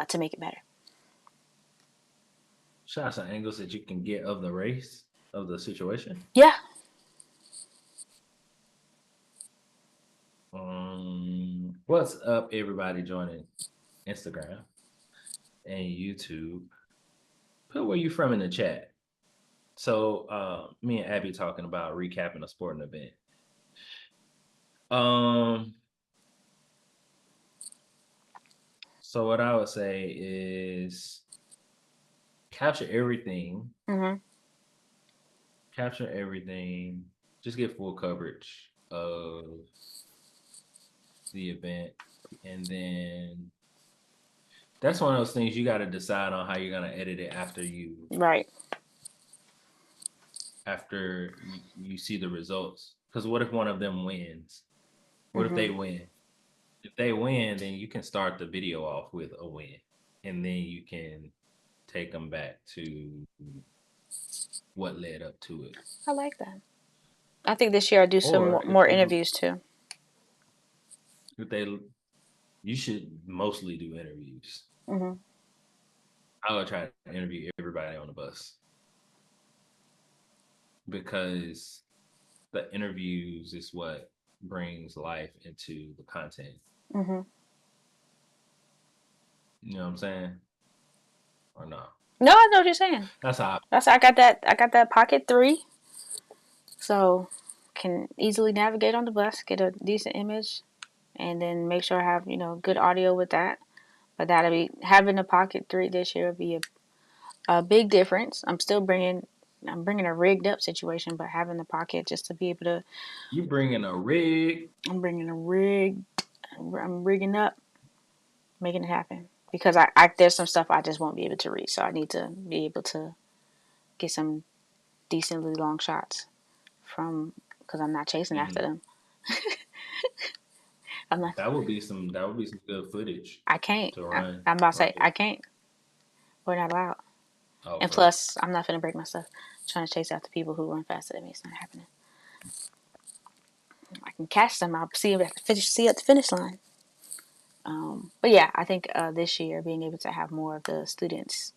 to make it better. Shots and angles that you can get of the race of the situation. Yeah. What's up, everybody joining Instagram and YouTube? Put where you from in the chat. So, me and Abby talking about recapping a sporting event. So what I would say is capture everything. Mm-hmm. Capture everything. Just get full coverage of the event, and then that's one of those things you got to decide on how you're gonna edit it Right. after you see the results. Because what if one of them wins? What if Mm-hmm. they win? If they win, then you can start the video off with a win, and then you can take them back to what led up to it. I like that. I think this year I'll do some Or more interviews too. if they, you should mostly do interviews. Mm-hmm. I would try to interview everybody on the bus because the interviews is what brings life into the content. Mm-hmm. You know what I'm saying? Or no? No, I know what you're saying. That's how. I got that. I got that Pocket 3, so can easily navigate on the bus, get a decent image, and then make sure I have good audio with that. But that'll be having a Pocket 3 this year will be a big difference. I'm bringing a rigged up situation, but having the Pocket just to be able to. You bringing a rig? I'm bringing a rig. I'm rigging up, making it happen because I there's some stuff I just won't be able to reach, so I need to be able to get some decently long shots from because I'm not chasing after them. I'm not. That would be some. That would be some good footage I can't. to run. I'm about to say Right. I can't. We're not allowed. Oh, And for plus, I'm not gonna break myself trying to chase after people who run faster than me. It's not happening. I can catch them. I'll see them at the finish line. But yeah, I think this year being able to have more of the students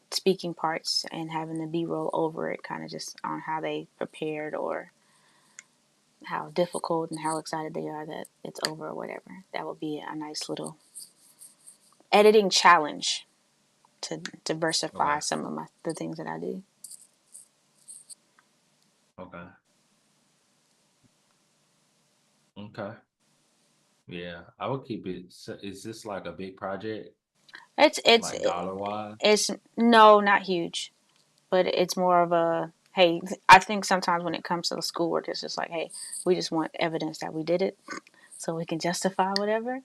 speaking parts and having the B-roll over it, kind of just on how they prepared or how difficult and how excited they are that it's over or whatever. That would be a nice little editing challenge to diversify okay. some of the things that I do. Okay. Okay. Yeah, I would keep it. Is this like a big project, It's it's like dollar wise? it's no, not huge, but it's more of a hey. I think sometimes when it comes to the schoolwork, it's just like hey, we just want evidence that we did it, so we can justify whatever.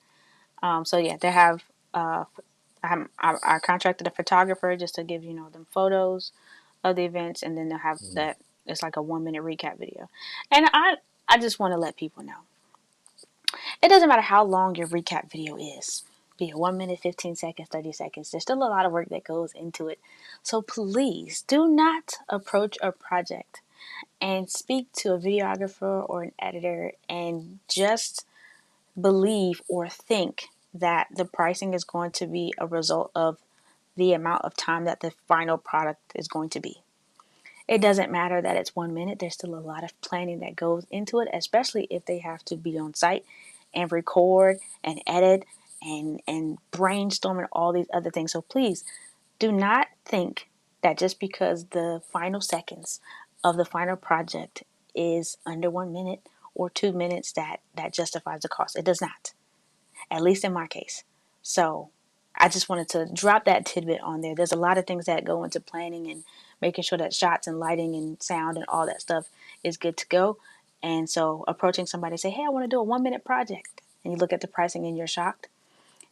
So yeah, they have. I contracted a photographer just to give them photos of the events, and then they'll have Mm. that. It's like a 1 minute recap video, and I just want to let people know it doesn't matter how long your recap video is. Be it 1 minute, 15 seconds, 30 seconds. There's still a lot of work that goes into it. So please do not approach a project and speak to a videographer or an editor and just believe or think that the pricing is going to be a result of the amount of time that the final product is going to be. It doesn't matter that it's 1 minute, there's still a lot of planning that goes into it, especially if they have to be on site and record and edit and brainstorm and all these other things. So please do not think that just because the final seconds of the final project is under 1 minute or 2 minutes that justifies the cost. It does not, at least in my case. So I just wanted to drop that tidbit on there. There's a lot of things that go into planning and making sure that shots and lighting and sound and all that stuff is good to go. And so approaching somebody and say, hey, I want to do a 1 minute project. And you look at the pricing and you're shocked.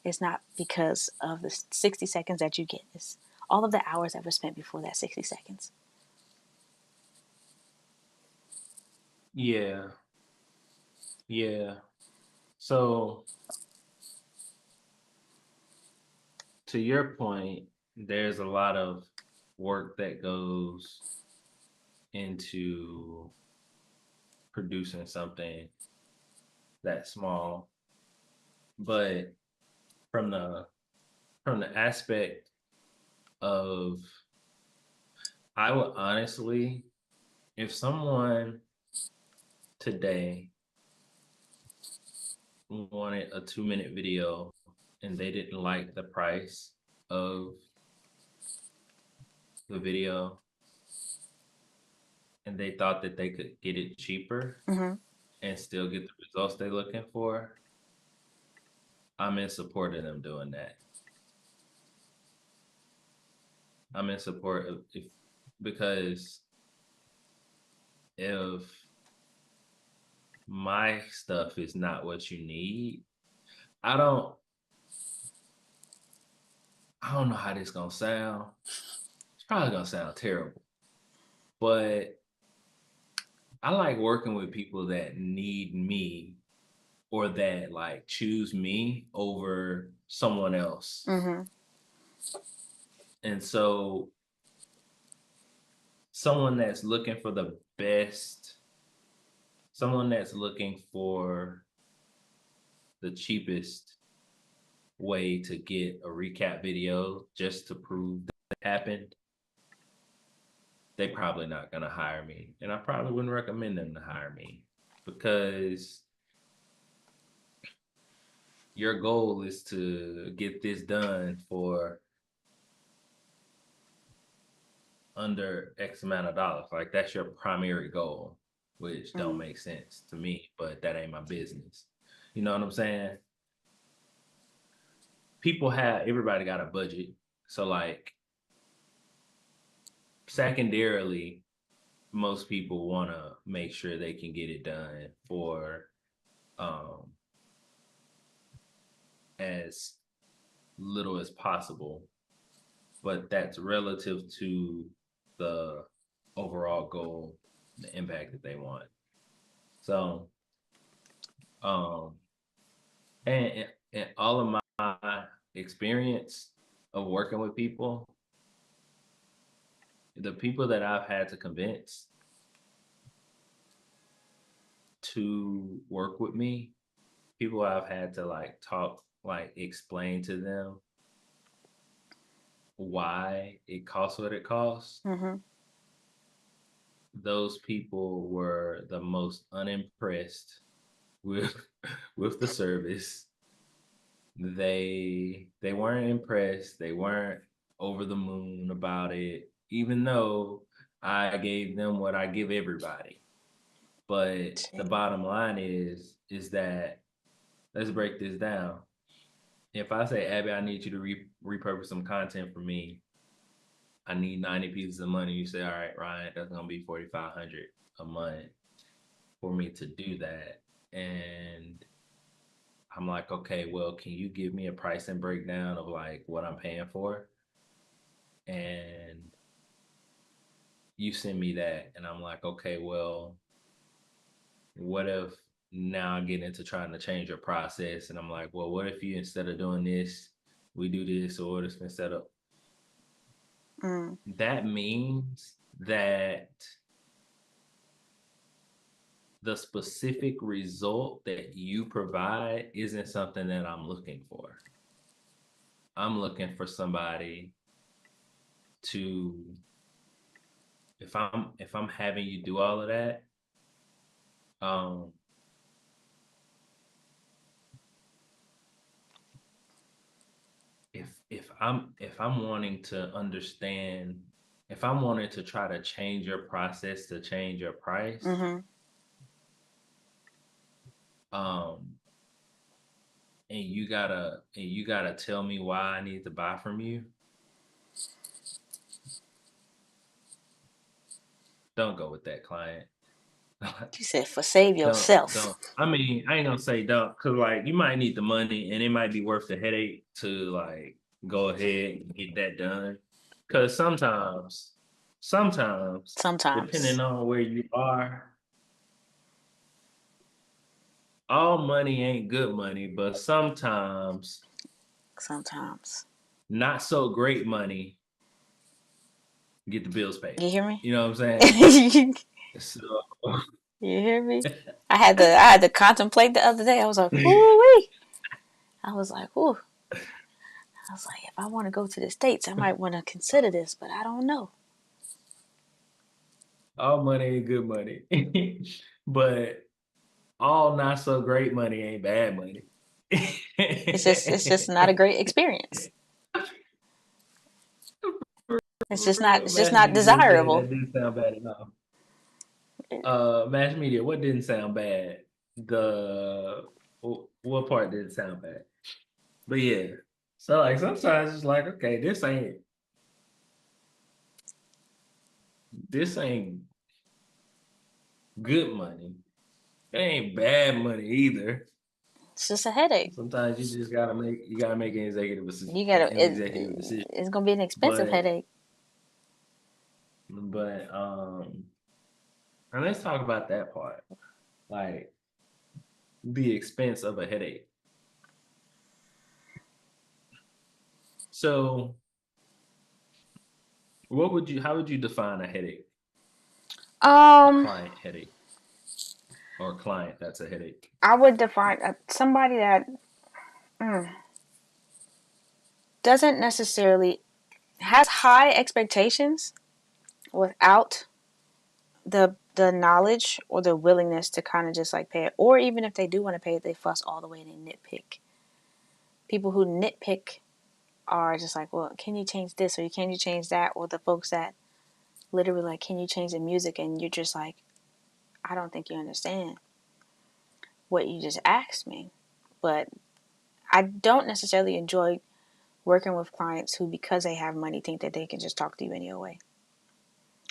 It's not because of the 60 seconds that you get. It's all of the hours that were spent before that 60 seconds. Yeah. Yeah. So to your point, there's a lot of work that goes into producing something that small. But from the aspect of, I would honestly, if someone today wanted a 2-minute video and they didn't like the price of the video and they thought that they could get it cheaper Mm-hmm. and still get the results they're looking for, I'm in support of them doing that. I'm in support of, because if my stuff is not what you need, I don't know how this gonna sound. It's probably gonna sound terrible, but I like working with people that need me or that like choose me over someone else. Mm-hmm. And so someone that's looking for the best, someone that's looking for the cheapest way to get a recap video just to prove that it happened, they probably not gonna hire me. And I probably wouldn't recommend them to hire me, because your goal is to get this done for under X amount of dollars. Like, that's your primary goal, which don't make sense to me, but that ain't my business. You know what I'm saying? Everybody got a budget. So like, secondarily, most people want to make sure they can get it done for as little as possible, but that's relative to the overall goal, the impact that they want. So and all of my experience of working with people, the people that I've had to convince to work with me, people I've had to like talk, like explain to them why it costs what it costs. Mm-hmm. Those people were the most unimpressed with the service. They weren't impressed. They weren't over the moon about it, even though I gave them what I give everybody. But the bottom line is that, let's break this down. If I say, Abby, I need you to repurpose some content for me, I need 90 pieces of money. You say, all right, Ryan, that's gonna be $4,500 a month for me to do that. And I'm like, okay, well, can you give me a pricing breakdown of like what I'm paying for? And you send me that, and I'm like, okay, well, what if now I get into trying to change your process, and I'm like, well, what if you, instead of doing this, we do this, or this instead of. That means that the specific result that you provide isn't something that I'm looking for. I'm looking for somebody to, if I'm having you do all of that, if I'm wanting to understand, if I'm wanting to try to change your process to change your price, and you gotta tell me why I need to buy from you, don't go with that client. You said for save yourself. Don't. I mean, I ain't gonna say don't, cause like you might need the money and it might be worth the headache to like go ahead and get that done. Cause sometimes, depending on where you are, all money ain't good money, but sometimes not so great money get the bills paid. You hear me? You know what I'm saying? So You hear me? I had to contemplate the other day. I was like, ooh wee. I was like, ooh. I was like, if I want to go to the States, I might want to consider this, but I don't know. All money ain't good money, but all not so great money ain't bad money. It's just not a great experience. It's just Mass not media just said desirable. that didn't sound bad enough. Mass media, what didn't sound bad? The what part didn't sound bad? But yeah, so like sometimes it's like, okay, this ain't good money. It ain't bad money either. It's just a headache. Sometimes you gotta make You gotta an executive decision. it's gonna be an expensive But headache. but and let's talk about that part. Like the expense of a headache. So how would you define a headache? A Um, client headache or a client that's a headache? I would define somebody that mm, doesn't necessarily has high expectations without the knowledge or the willingness to kind of just like pay it, or even if they do want to pay it, they fuss all the way and they nitpick. People who nitpick are just like, well, can you change this or can you change that? Or the folks that literally like, can you change the music? And you're just like, I don't think you understand what you just asked me. But I don't necessarily enjoy working with clients who, because they have money, think that they can just talk to you any way.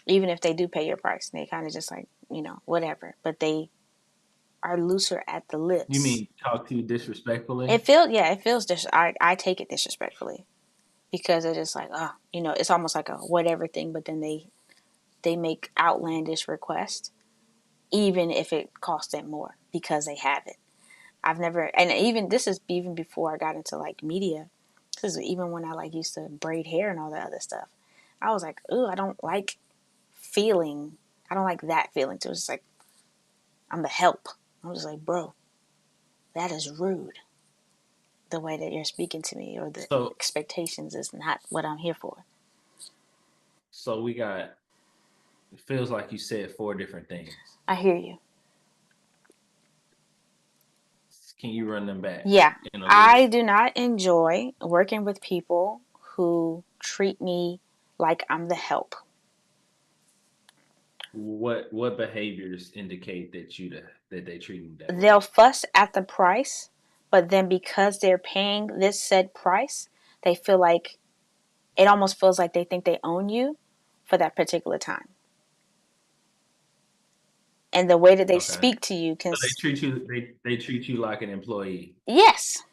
Even if they do pay your price, they kind of just like, whatever. But they are looser at the You lips. mean talk to you disrespectfully? It feels I take it disrespectfully because they're just like, oh, it's almost like a whatever thing, but then they make outlandish requests, even if it costs them more because they have it. I've never, and even this is even before I got into like media. This is even when I like used to braid hair and all that other stuff. I was like, ooh, I don't like feeling. I don't like that feeling. So it's just like I'm the help. I'm just like, bro, that is rude. The way that you're speaking to me or the So expectations is not what I'm here for. so we got it feels like you said four different things. I hear you. Can you run them back Yeah, in a I list? do not enjoy working with people who treat me like I'm the help. What behaviors indicate that they treat you that They'll way? fuss at the price, but then because they're paying this said price, they feel like it almost feels like they think they own you for that particular time. And the way that they Okay. speak to you can, So they treat you like an employee. yes.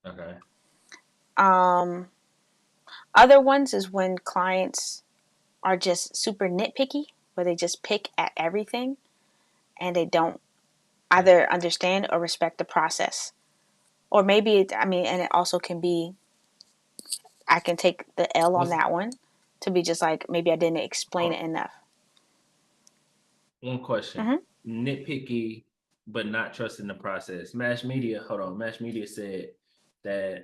Okay. Um, Other ones is when clients are just super nitpicky, where they just pick at everything and they don't either understand or respect the process. Or maybe and it also can be, I can take the L on What's that one to be just like maybe I didn't explain oh, it enough. one question? Hmm. Nitpicky, but not trusting the process. Mash Media, hold on. Mash Media said that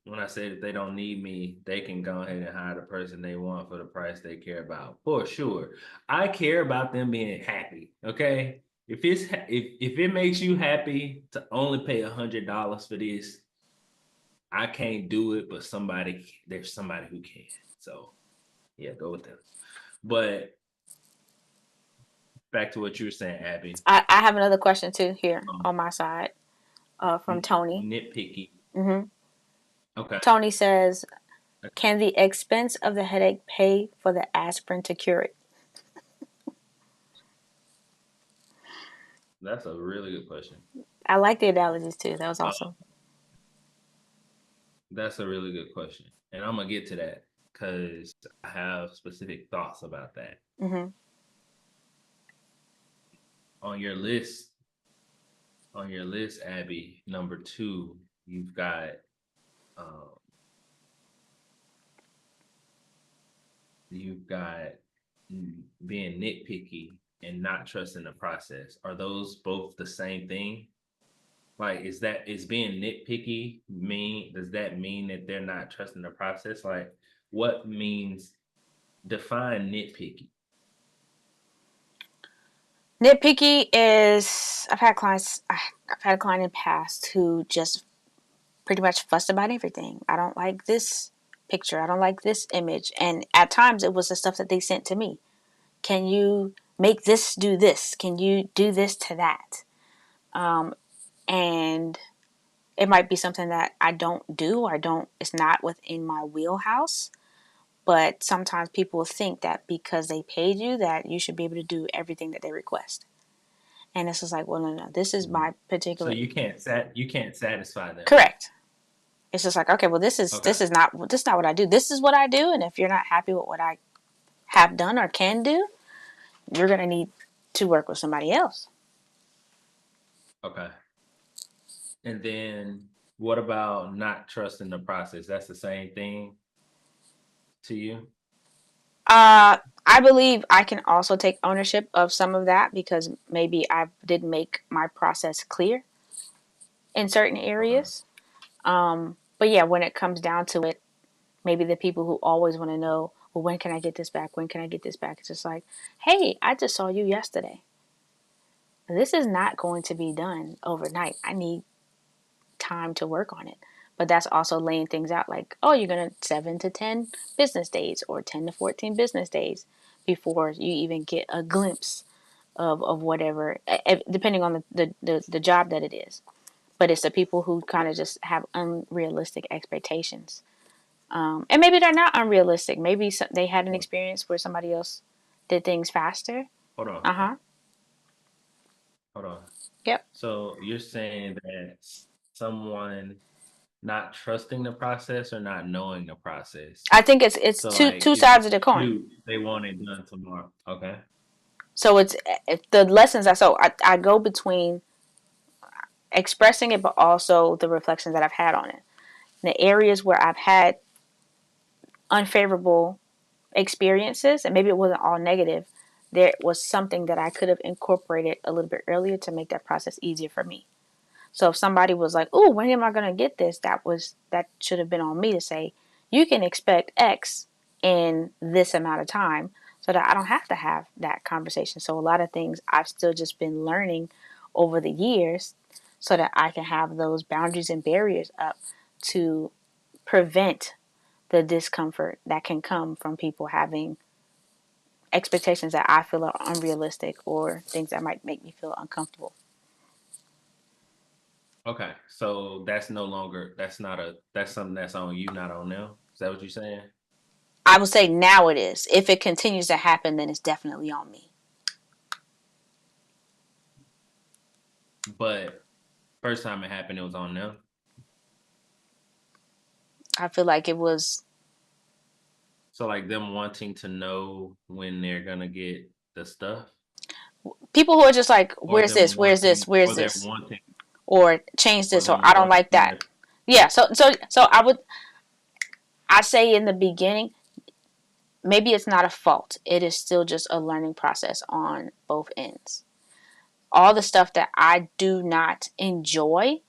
when I say that they don't need me, they can go ahead and hire the person they want for the price they care about. For sure, I care about them being happy. Okay, if it makes you happy to only pay $100 for this, I can't do it, but there's somebody who can. So yeah, go with them. But back to what you were saying, Abby. I have another question too here Um, on my side from Tony. nitpicky. Hmm. Okay, Tony says, can the expense of the headache pay for the aspirin to cure it? that's a really good question. I like the analogies too. That was Uh, awesome. that's a really good question, and I'm gonna get to that because I have specific thoughts about that. Hmm. On your list, Abby, number two, you've got um, you've got being nitpicky and not trusting the process, are those both the same thing? Like, is being nitpicky mean? Does that mean that they're not trusting the process? Like, what means define nitpicky? Nitpicky is I've had a client in the past who just pretty much fussed about everything. I don't like this picture. I don't like this image. And at times it was the stuff that they sent to me. Can you make this do this? Can you do this to that? And it might be something that I don't do or I don't, it's not within my wheelhouse. But sometimes people think that because they paid you that you should be able to do everything that they request. And it's just like, well, no. This is Mhm. my So particular. you can't satisfy them. Correct. It's just like, okay, well, this is Okay. this is not what I do. This is what I do, and if you're not happy with what I have done or can do, you're gonna need to work with somebody else. Okay. And then what about not trusting the process? That's the same thing to you? I believe I can also take ownership of some of that because maybe I didn't make my process clear in certain Okay. areas. But yeah, when it comes down to it, maybe the people who always want to know, well, when can I get this back? When can I get this back? It's just like, hey, I just saw you yesterday. This is not going to be done overnight. I need time to work on it. But that's also laying things out like, oh, you're going to 7 to 10 business days or 10 to 14 business days before you even get a glimpse of whatever, depending on the job that it is. But it's the people who kind of just have unrealistic expectations. And maybe they're not unrealistic. Maybe they had an experience where somebody else did things faster. Hold on. Uh huh. Hold on. Yep. So you're saying that someone not trusting the process or not knowing the process. I think it's So two like two if sides of the coin. they want it done tomorrow. Okay. So it's the lessons I go between expressing it, but also the reflections that I've had on it. The areas where I've had unfavorable experiences, and maybe it wasn't all negative, there was something that I could have incorporated a little bit earlier to make that process easier for me. So if somebody was like, "Oh, when am I going to get this?" That should have been on me to say, "You can expect X in this amount of time," so that I don't have to have that conversation. So a lot of things I've still just been learning over the years, so that I can have those boundaries and barriers up to prevent the discomfort that can come from people having expectations that I feel are unrealistic or things that might make me feel uncomfortable. Okay. So that's no longer that's something that's on you, not on them. Is that what you're saying? I would say now it is. If it continues to happen, then it's definitely on me. But first time it happened, it was on them. I feel like it was So like them wanting to know when they're gonna get the stuff, people who are just like, or where's them this? Where's this? wanting, Where's or they're this? wanting, Or change or this, or them I don't like wanting that. the. Yeah, so I say in the beginning, maybe it's not a fault. It is still just a learning process on both ends. All the stuff that I do not enjoy,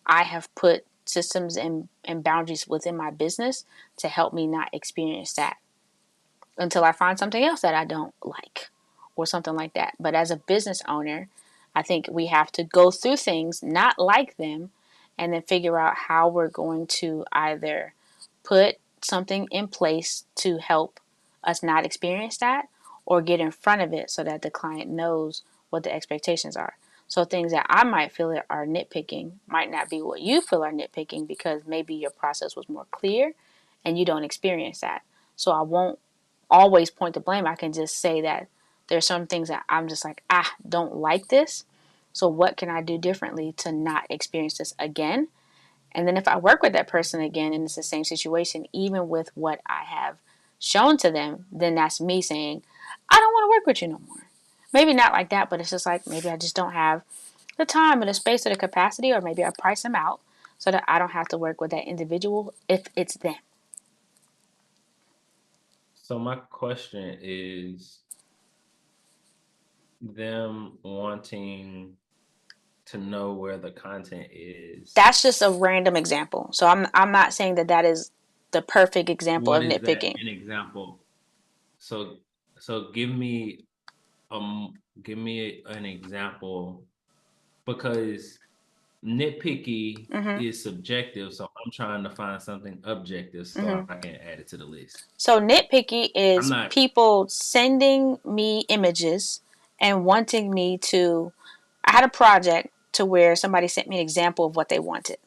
I have put systems and boundaries within my business to help me not experience that until I find something else that I don't like or something like that. But as a business owner, I think we have to go through things, not like them, and then figure out how we're going to either put something in place to help us not experience that or get in front of it so that the client knows what the expectations are. So things that I might feel are nitpicking might not be what you feel are nitpicking because maybe your process was more clear and you don't experience that. So I won't always point the blame. I can just say that there's some things that I'm just like, don't like this. So what can I do differently to not experience this again? And then if I work with that person again and it's the same situation, even with what I have shown to them, then that's me saying, I don't want to work with you no more. Maybe not like that, but it's just like maybe I just don't have the time or the space or the capacity, or maybe I price them out so that I don't have to work with that individual if it's them. So my question is, them wanting to know where the content is. That's just a random example. So I'm not saying that is the perfect example What of is that nitpicking. an example? So so give me an example, because nitpicky Mm-hmm. is subjective, so I'm trying to find something objective so Mm-hmm. I can add it to the list. So nitpicky I'm is not people sending me images and wanting me to. I had a project to where somebody sent me an example of what they wanted.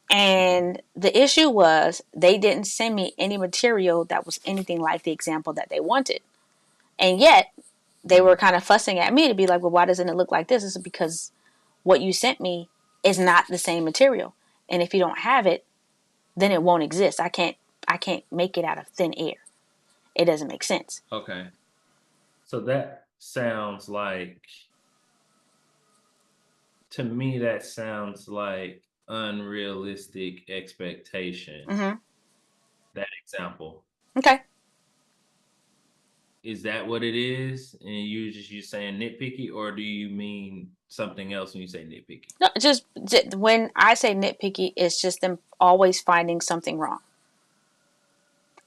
Mhm. And the issue was they didn't send me any material that was anything like the example that they wanted. And yet they were Mhm. kind of fussing at me to be like, well, why doesn't it look like this? It's because what you sent me is not the same material. And if you don't have it, then it won't exist. I can't make it out of thin air. It doesn't make sense. Okay. So that sounds like, to me, that sounds like unrealistic expectation. Mm-hmm. That example. Okay. Is that what it is? And you saying nitpicky, or do you mean something else when you say nitpicky? No, just when I say nitpicky, it's just them always finding something wrong.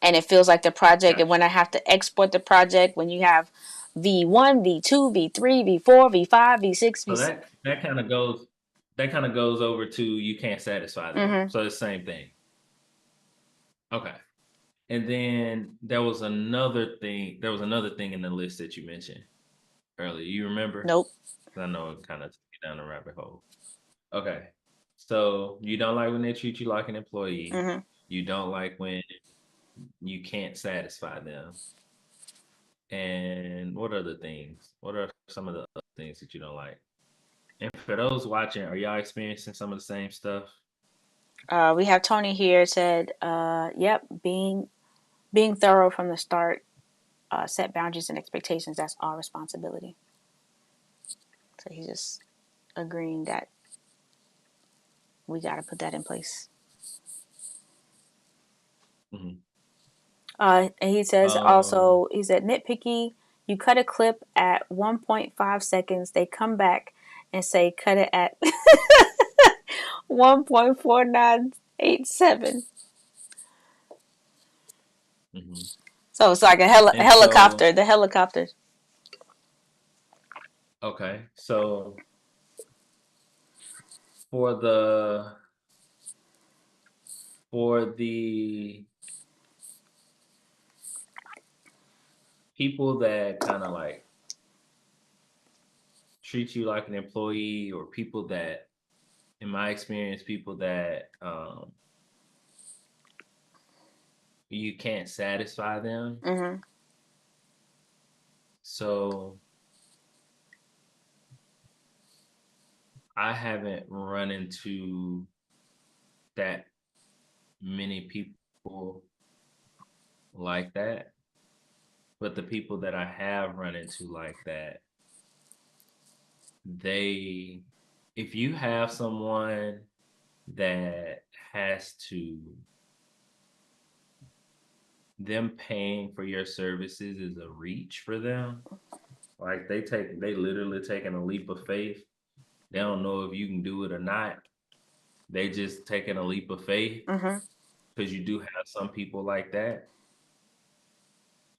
And it feels like the project, and Gotcha. when I have to export the project, when you have V1, V2, V3, V4, V5, V6, So V. that kind of goes over to you can't satisfy them. Mm-hmm. So it's the same thing. Okay. And then there was another thing in the list that you mentioned earlier. You remember? Nope. 'Cause I know it kind of took you down a rabbit hole. Okay. So you don't like when they treat you like an employee. Mm-hmm. You don't like when you can't satisfy them. And what other things? What are some of the other things that you don't like? And for those watching, are y'all experiencing some of the same stuff? We have Tony here said, "Yep, being thorough from the start, set boundaries and expectations. That's our responsibility." So he's just agreeing that we got to put that in place. Mhm. And he says Um, also, he said, nitpicky, you cut a clip at 1.5 seconds, they come back and say, cut it at 1.4987. mhm. So it's like a And so, helicopter, the helicopter. okay, so for the people that kind of like treat you like an employee, or people that, in my experience, people that you can't satisfy them. Mm-hmm. So I haven't run into that many people like that, but the people that I have run into like that, they, if you have someone that has to, them paying for your services is a reach for them. Like they literally taking a leap of faith. They don't know if you can do it or not. They just taking a leap of faith, Mm-hmm. because you do have some people like that.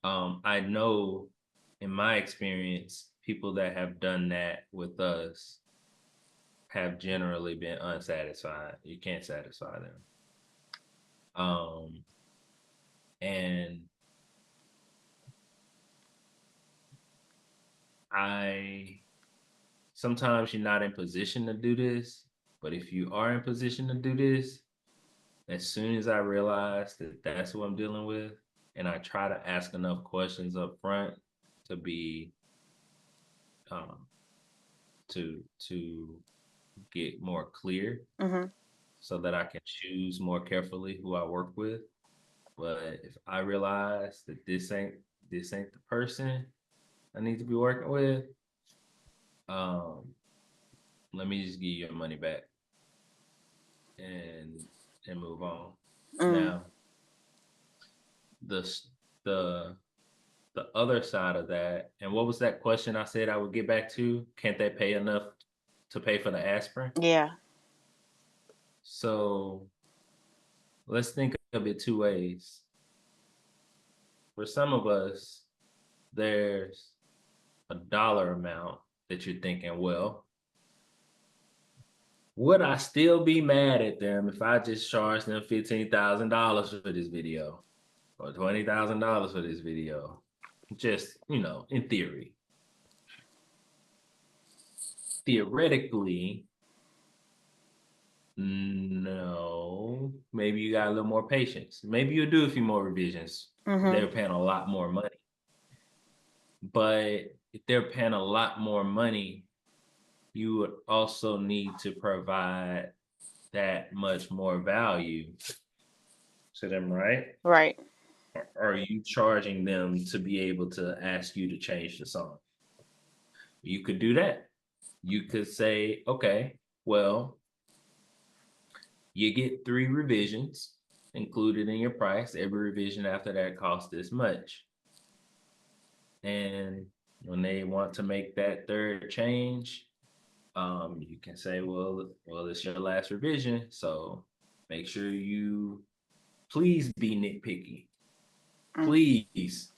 I know in my experience, people that have done that with us have generally been unsatisfied. You can't satisfy them. Um, and I sometimes you're not in position to do this, but if you are in position to do this, as soon as I realize that that's what I'm dealing with, and I try to ask enough questions up front to be um, to get more clear, Mm-hmm. so that I can choose more carefully who I work with. But if I realize that this ain't the person I need to be working with, um, let me just give you your money back and move on. Mm. Now, the the the other side of that, and what was that question I said I would get back to? Can't they pay enough to pay for the aspirin? Yeah. So let's think of it two ways. For some of us, there's a dollar amount that you're thinking, well, would I still be mad at them if I just charged them $15,000 for this video or $20,000 for this video? Just, in theory. Theoretically, no. Maybe you got a little more patience. Maybe you'll do a few more revisions. They're paying a lot more money. But if they're paying a lot more money, you would also need to provide that much more value to them, right? Right. Or are you charging them to be able to ask you to change the song? You could do that. You could say, okay, well, you get 3 revisions included in your price. Every revision after that costs this much. And when they want to make that third change, you can say, well, it's your last revision, so make sure you please be nitpicky. Please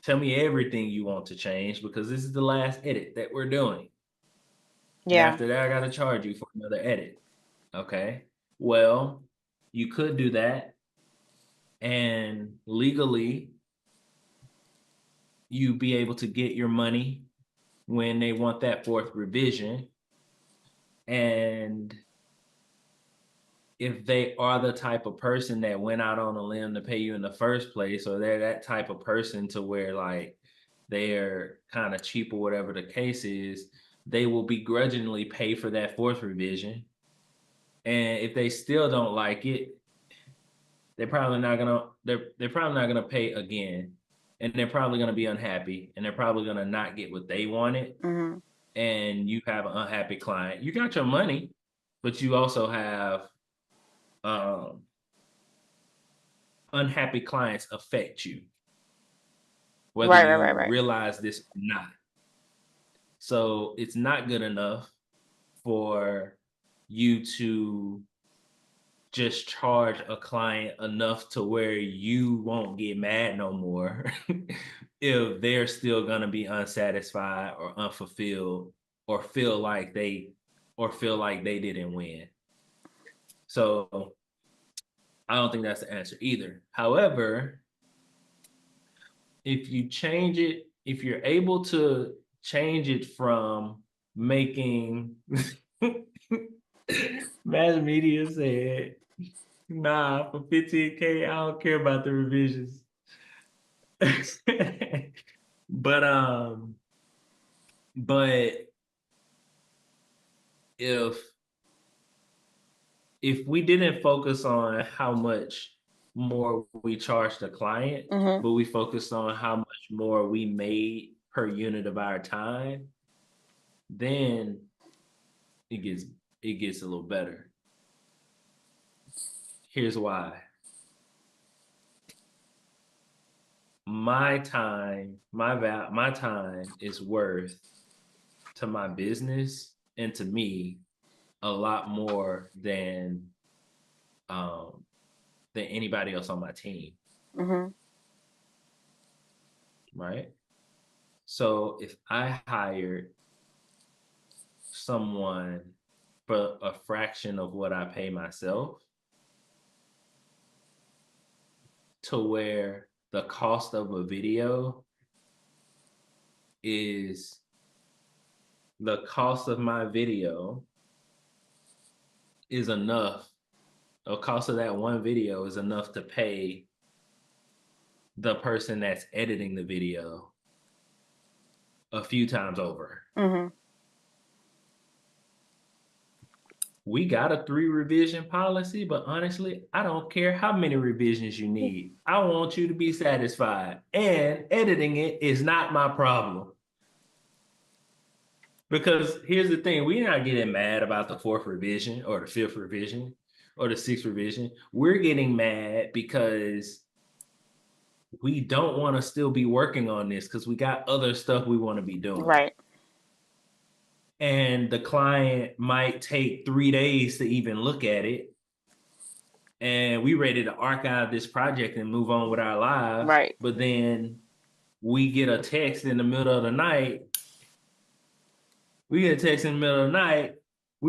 tell me everything you want to change, because this is the last edit that we're doing. Yeah. And after that, I got to charge you for another edit. Okay. Well, you could do that, and legally, you be able to get your money when they want that 4th revision. And if they are the type of person that went out on a limb to pay you in the first place, or they're that type of person to where like they're kind of cheap or whatever the case is, they will begrudgingly pay for that 4th revision. And if they still don't like it, they're probably not gonna pay again, and they're probably gonna be unhappy, and they're probably gonna not get what they wanted. And you have an unhappy client. You got your money, but you also have unhappy clients affect you, whether you realize this or not. So it's not good enough for you to just charge a client enough to where you won't get mad no more if they're still going to be unsatisfied or unfulfilled, or feel like they didn't win. So I don't think that's the answer either. However, if you're able to change it from making Mass Media said, nah, for 15K, I don't care about the revisions. But if we didn't focus on how much more we charged the client, but we focused on how much more we made per unit of our time, then it gets a little better. Here's why. My time is worth to my business and to me a lot more than anybody else on my team. Right? So if I hired someone for a fraction of what I pay myself, to where the cost of a video is the cost of my video is enough. The cost of that one video is enough to pay the person that's editing the video a few times over. We got a 3 revision policy, but honestly, I don't care how many revisions you need. I want you to be satisfied, and editing it is not my problem. Because here's the thing, we're not getting mad about the 4th revision or the 5th revision or the 6th revision. We're getting mad because we don't want to still be working on this because we got other stuff we want to be doing. Right. And the client might take 3 days to even look at it. And we ready to archive this project and move on with our lives. Right. But then we get a text in the middle of the night. We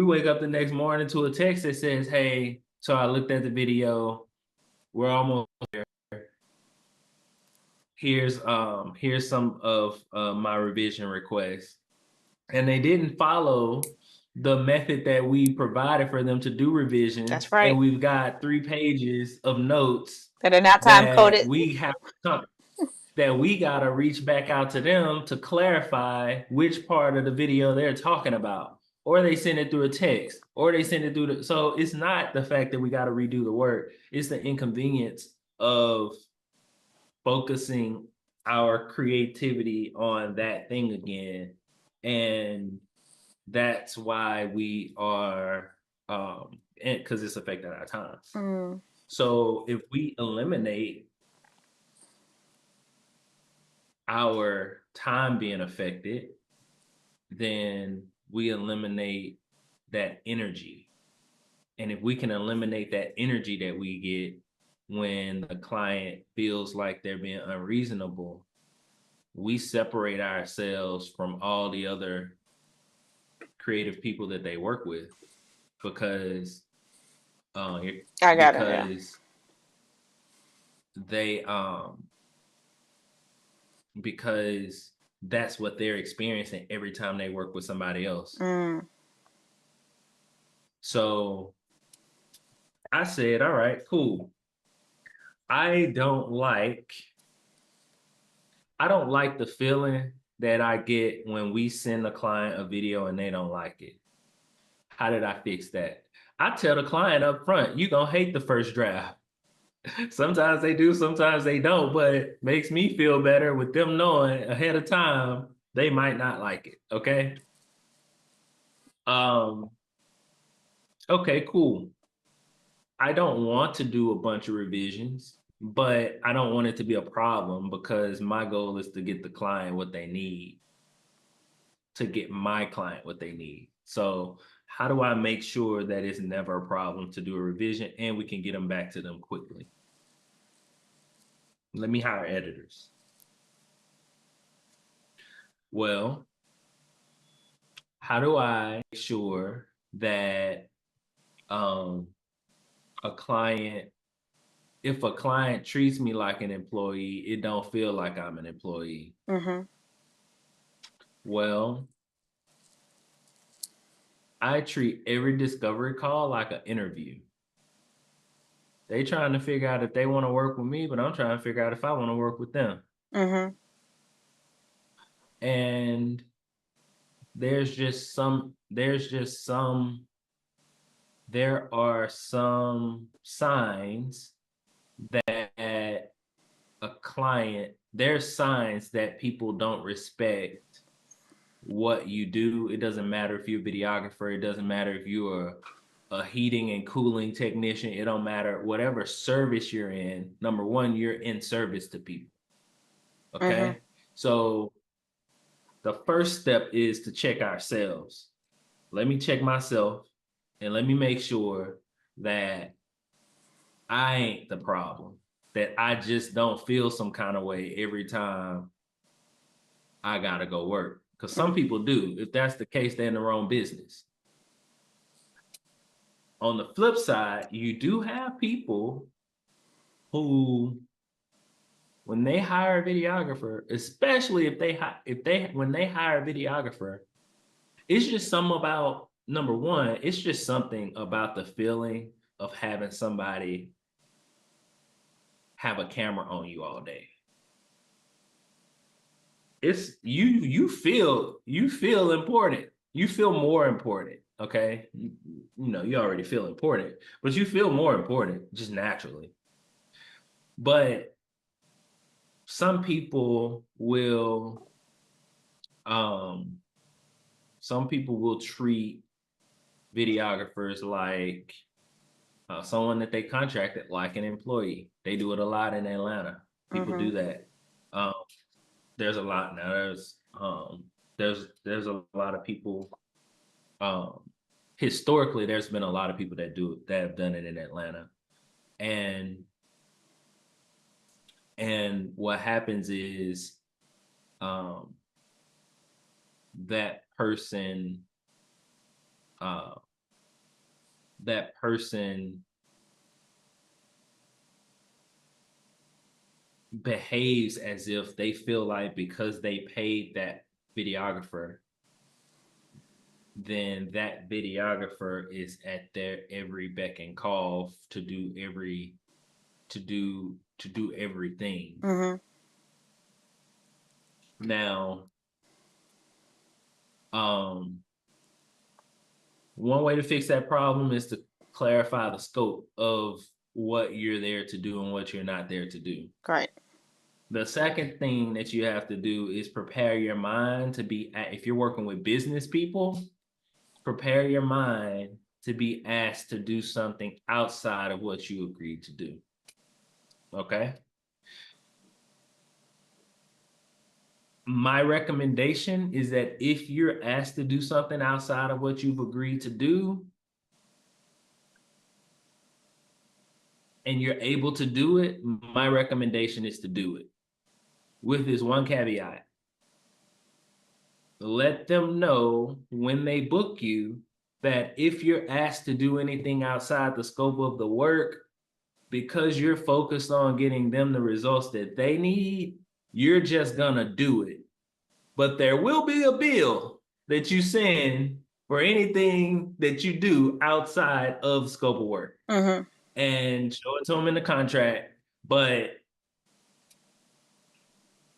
wake up the next morning to a text that says, hey, so I looked at the video. We're almost there. Here's some of my revision requests. And they didn't follow the method that we provided for them to do revisions. That's right. And we've got 3 pages of notes that are not time coded. We have that we gotta reach back out to them to clarify which part of the video they're talking about. Or they send it through a text, or they send it through so it's not the fact that we gotta redo the work, it's the inconvenience of focusing our creativity on that thing again. And that's why we are because it's affecting our time. So if we eliminate our time being affected, then we eliminate that energy. And if we can eliminate that energy that we get when the client feels like they're being unreasonable, we separate ourselves from all the other creative people that they work with, because because that's what they're experiencing every time they work with somebody else. So I said, all right, cool. I don't like the feeling that I get when we send a client a video and they don't like it. How did I fix that? I tell the client up front, you're gonna hate the first draft. Sometimes they do, sometimes they don't, but it makes me feel better with them knowing ahead of time they might not like it. Okay. Okay, cool. I don't want to do a bunch of revisions, but I don't want it to be a problem because my goal is to get the client what they need, to get my client what they need. So how do I make sure that it's never a problem to do a revision and we can get them back to them quickly? Let me hire editors. Well, how do I make sure that if a client treats me like an employee, it don't feel like I'm an employee? Well, I treat every discovery call like an interview. They trying to figure out if they want to work with me, but I'm trying to figure out if I want to work with them. And there are some signs that there's signs that people don't respect what you do. It doesn't matter if you're a videographer. It doesn't matter if you're a heating and cooling technician. It don't matter. Whatever service you're in, number one, you're in service to people. Okay? So the first step is to check ourselves. Let me check myself and let me make sure that I ain't the problem, that I just don't feel some kind of way every time I gotta go work. Because some people do. If that's the case, they're in their own business. On the flip side, you do have people who, when they hire a videographer, especially when they hire a videographer, it's just something about, number one, it's just something about the feeling of having somebody have a camera on you all day. It's you feel important. You feel more important. Okay. You already feel important, but you feel more important just naturally. But some people will treat videographers like someone that they contracted like an employee. They do it a lot in Atlanta. People do that. Um, there's a lot now. There's a lot of people. Um, historically, there's been a lot of people that have done it in Atlanta, and what happens is um, that person uh, that person behaves as if they feel like because they paid that videographer, then that videographer is at their every beck and call to do everything. Mm-hmm. Now, one way to fix that problem is to clarify the scope of what you're there to do and what you're not there to do. Right. The second thing that you have to do is prepare your mind to be, if you're working with business people, prepare your mind to be asked to do something outside of what you agreed to do. Okay? My recommendation is that if you're asked to do something outside of what you've agreed to do, and you're able to do it, my recommendation is to do it. With this one caveat, let them know when they book you that if you're asked to do anything outside the scope of the work, because you're focused on getting them the results that they need, you're just gonna do it. But there will be a bill that you send for anything that you do outside of scope of work. Mm-hmm. And show it to them in the contract. But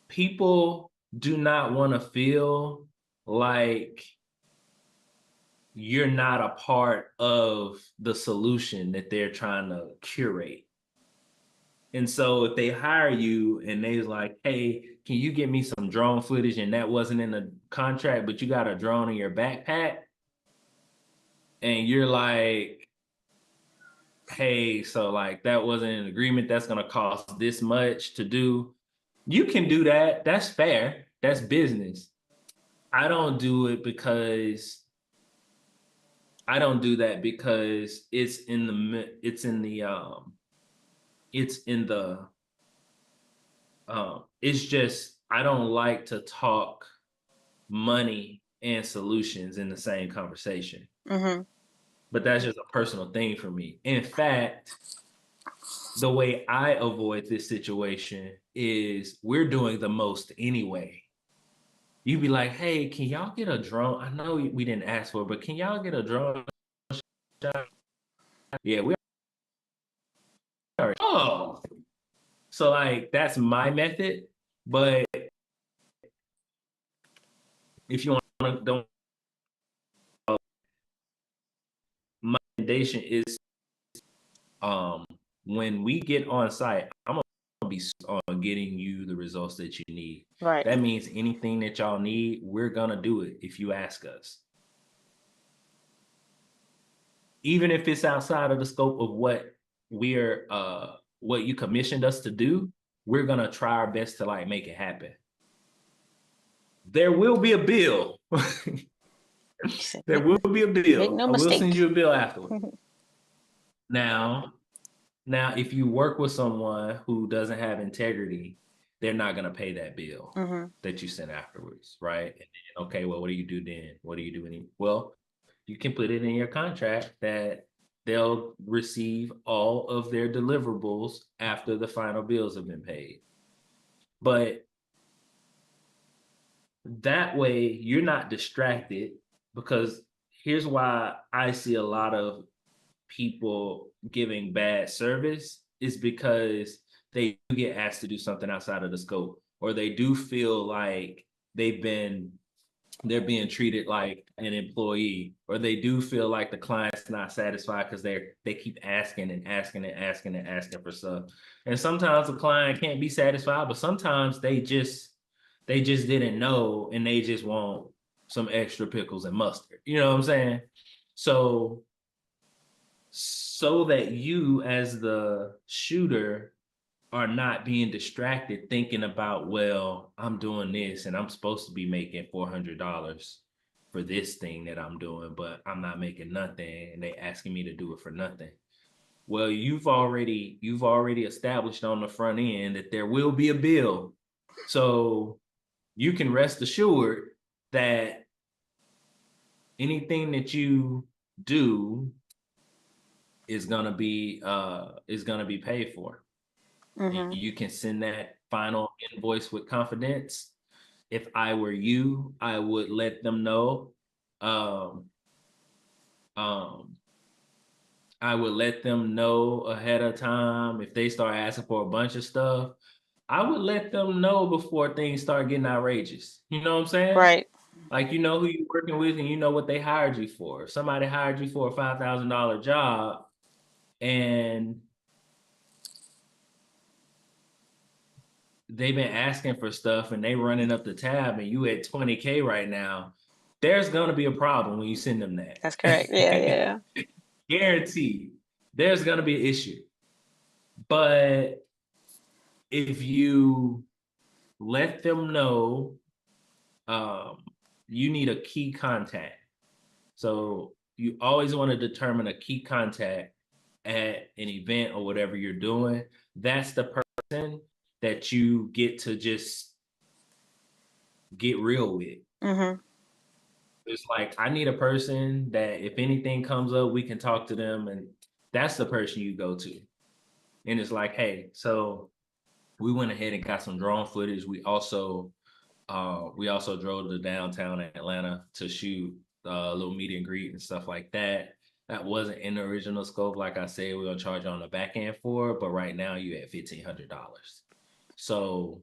people do not want to feel like you're not a part of the solution that they're trying to curate. And so if they hire you and they're like, hey, can you get me some drone footage? And that wasn't in the contract, but you got a drone in your backpack. And you're like, hey, so like that wasn't an agreement. That's going to cost this much to do. You can do that. That's fair. That's business. I don't do it because it's in it's just, I don't like to talk money and solutions in the same conversation. Mm-hmm. But that's just a personal thing for me. In fact, the way I avoid this situation is we're doing the most anyway. You'd be like, hey, can y'all get a drone? I know we didn't ask for it, but can y'all get a drone shot? Yeah, we are. Oh, so like that's my method. But if you want to, don't. My recommendation is, when we get on site, I'm gonna be on getting you the results that you need. Right. That means anything that y'all need, we're gonna do it if you ask us. Even if it's outside of the scope of what what you commissioned us to do, we're gonna try our best to like make it happen. There will be a bill. There will be a bill. No I will send you a bill afterwards. Now, if you work with someone who doesn't have integrity, they're not going to pay that bill that you sent afterwards, right? And then, okay, well, what do you do then? What do you do? Well, you can put it in your contract that they'll receive all of their deliverables after the final bills have been paid. But that way, you're not distracted, because here's why I see a lot of people giving bad service is because they do get asked to do something outside of the scope, or they do feel like they're being treated like an employee, or they do feel like the client's not satisfied because they keep asking and asking and asking and asking for stuff. And sometimes the client can't be satisfied, but sometimes they just didn't know and they just want some extra pickles and mustard. You know what I'm saying? So that you as the shooter are not being distracted thinking about, well, I'm doing this and I'm supposed to be making $400 for this thing that I'm doing, but I'm not making nothing and they asking me to do it for nothing. Well, you've already established on the front end that there will be a bill. So you can rest assured that anything that you do is gonna be paid for. And Mm-hmm. you can send that final invoice with confidence. If I were you, I would let them know. Um, um, I would let them know ahead of time if they start asking for a bunch of stuff. I would let them know before things start getting outrageous. You know what I'm saying? Right. Like you know who you're working with and you know what they hired you for. If somebody hired you for a $5,000 job and they've been asking for stuff and they running up the tab and you at 20K right now, there's gonna be a problem when you send them That's correct. Yeah, that. yeah. Guaranteed. There's gonna be an issue. But if you let them know, um, you need a key contact. So you always want to determine a key contact at an event or whatever you're doing. That's the person that you get to just get real with. Mm-hmm. It's like I need a person that if anything comes up, we can talk to them, and that's the person you go to. And it's like, hey, so we went ahead and got some drone footage. We also drove to downtown Atlanta to shoot a little meet and greet and stuff like that. That wasn't in the original scope. Like I said, we're gonna charge you on the back end for it, but right now you at $1,500. So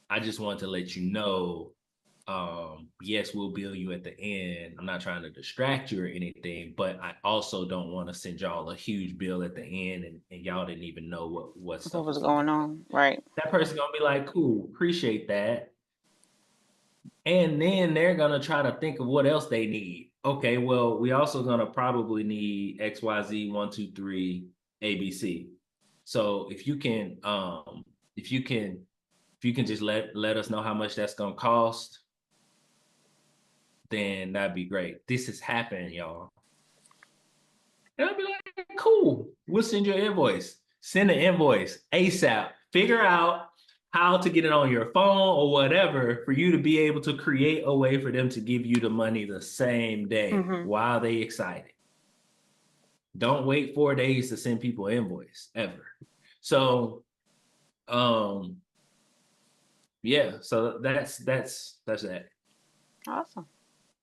I just want to let you know, yes, we'll bill you at the end. I'm not trying to distract you or anything, but I also don't want to send y'all a huge bill at the end and y'all didn't even know what What stuff was was gonna going be. on? Right. That person gonna be like, cool, appreciate that. And then they're gonna try to think of what else they need. Okay, well, we also gonna probably need XYZ 1, 2, 3, ABC. So if you can if you can just let us know how much that's gonna cost, then that'd be great. This is happening, y'all. And I'd be like, cool, we'll send you an invoice. Send an invoice ASAP. Figure out how to get it on your phone or whatever for you to be able to create a way for them to give you the money the same day Mm-hmm. while they excited. Don't wait 4 days to send people an invoice ever. So um yeah, so that's that. Awesome.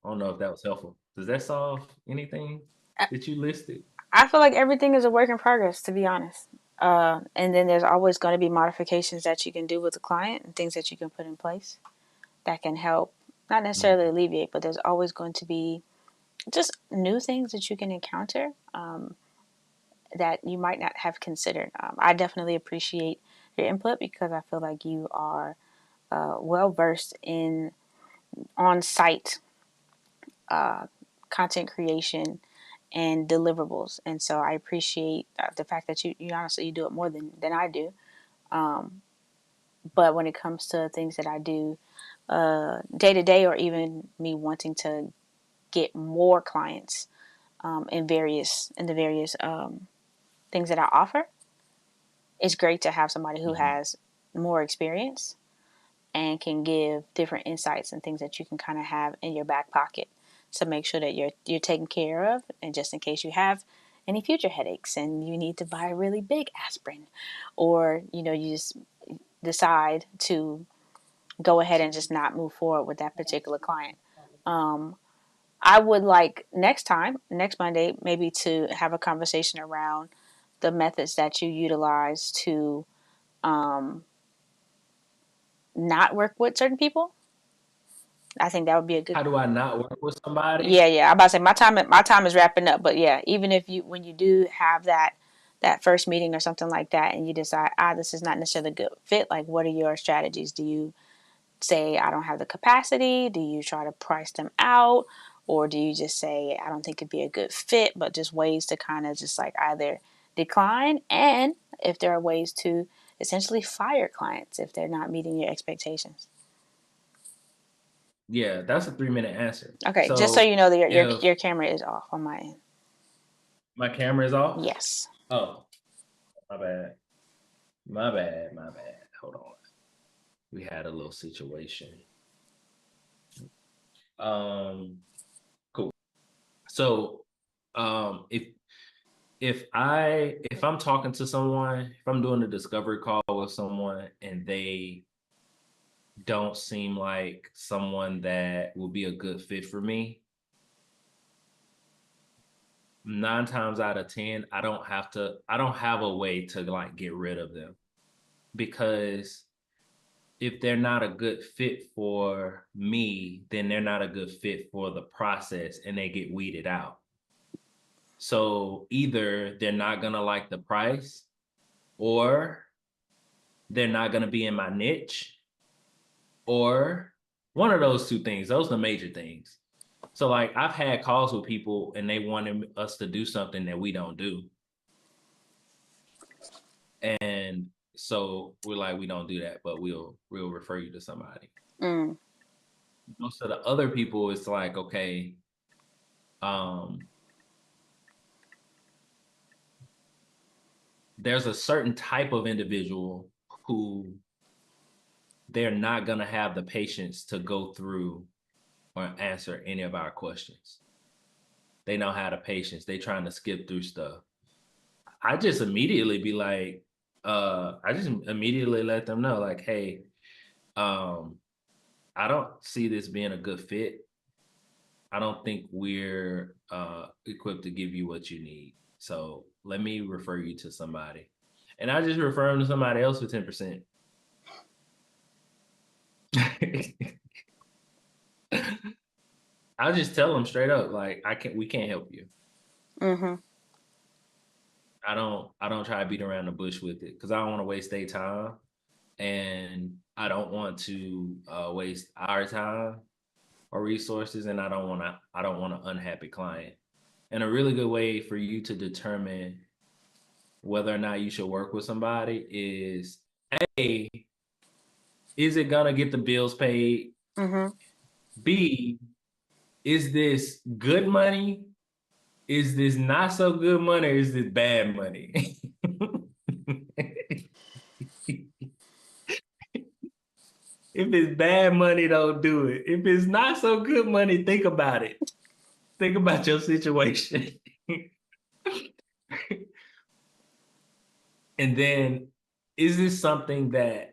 I don't know if that was helpful. Does that solve anything I, that you listed? I feel like everything is a work in progress, to be honest. And then there's always going to be modifications that you can do with the client and things that you can put in place that can help, not necessarily alleviate, but there's always going to be just new things that you can encounter that you might not have considered. I definitely appreciate your input because I feel like you are well versed in on site content creation and deliverables, and so I appreciate the fact that you honestly you do it more than I do. But when it comes to things that I do day to day, or even me wanting to get more clients in the various things that I offer, it's great to have somebody who Mhm. has more experience and can give different insights and things that you can kind of have in your back pocket to make sure that you're taken care of, and just in case you have any future headaches and you need to buy a really big aspirin, or you just decide to go ahead and just not move forward with that particular client. I would like next Monday, maybe to have a conversation around the methods that you utilize to not work with certain people. I think that would be a good. How do I not work with somebody? Yeah, yeah. I'm about to say my time is wrapping up, but yeah, even if you when you do have that first meeting or something like that, and you decide this is not necessarily a good fit, like what are your strategies? Do you say I don't have the capacity? Do you try to price them out? Or do you just say I don't think it'd be a good fit, but just ways to kind of just like either decline, and if there are ways to essentially fire clients if they're not meeting your expectations. Yeah, that's a 3-minute answer. Okay, just so So you know that if your camera is off on my end. my camera is off, Yes. oh, my bad. My bad. Hold on. We had a little situation. Cool. So, if I'm talking to someone, if I'm doing a discovery call with someone and they don't seem like someone that will be a good fit for me, 9 times out of 10, I don't have a way to like get rid of them, because if they're not a good fit for me, then they're not a good fit for the process and they get weeded out. So either they're not going to like the price, or they're not going to be in my niche, or one of those two things. Those are the major things. So like I've had calls with people and they wanted us to do something that we don't do. And so we're like, we don't do that, but we'll refer you to somebody. Mm. Most of the other people, it's like, okay, there's a certain type of individual who they're not going to have the patience to go through or answer any of our questions. They don't have the patience. They trying to skip through stuff. I just immediately be like, I just immediately let them know, like, hey, I don't see this being a good fit. I don't think we're equipped to give you what you need. So let me refer you to somebody. And I just refer them to somebody else for 10%. I'll just tell them straight up, like, we can't help you. Mm-hmm. I don't try to beat around the bush with it, because I don't want to waste their time, and I don't want to waste our time or resources, and I don't want an unhappy client. And a really good way for you to determine whether or not you should work with somebody is, A, is it gonna get the bills paid? Mm-hmm. B, is this good money? Is this not so good money, or is this bad money? If it's bad money, don't do it. If it's not so good money, think about it. Think about your situation. And then, is this something that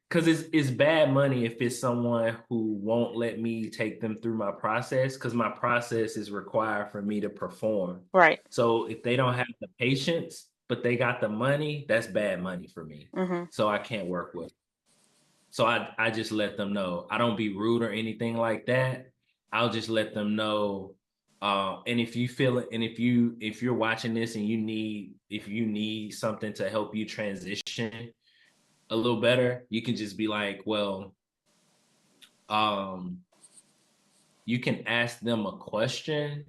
because it's bad money if it's someone who won't let me take them through my process, because my process is required for me to perform. Right. So if they don't have the patience, but they got the money, that's bad money for me. Mm-hmm. So I can't work with them. So I just let them know. I don't be rude or anything like that. I'll just let them know. And if you feel it, and if you're watching this and if you need something to help you transition a little better, you can just be like, well, you can ask them a question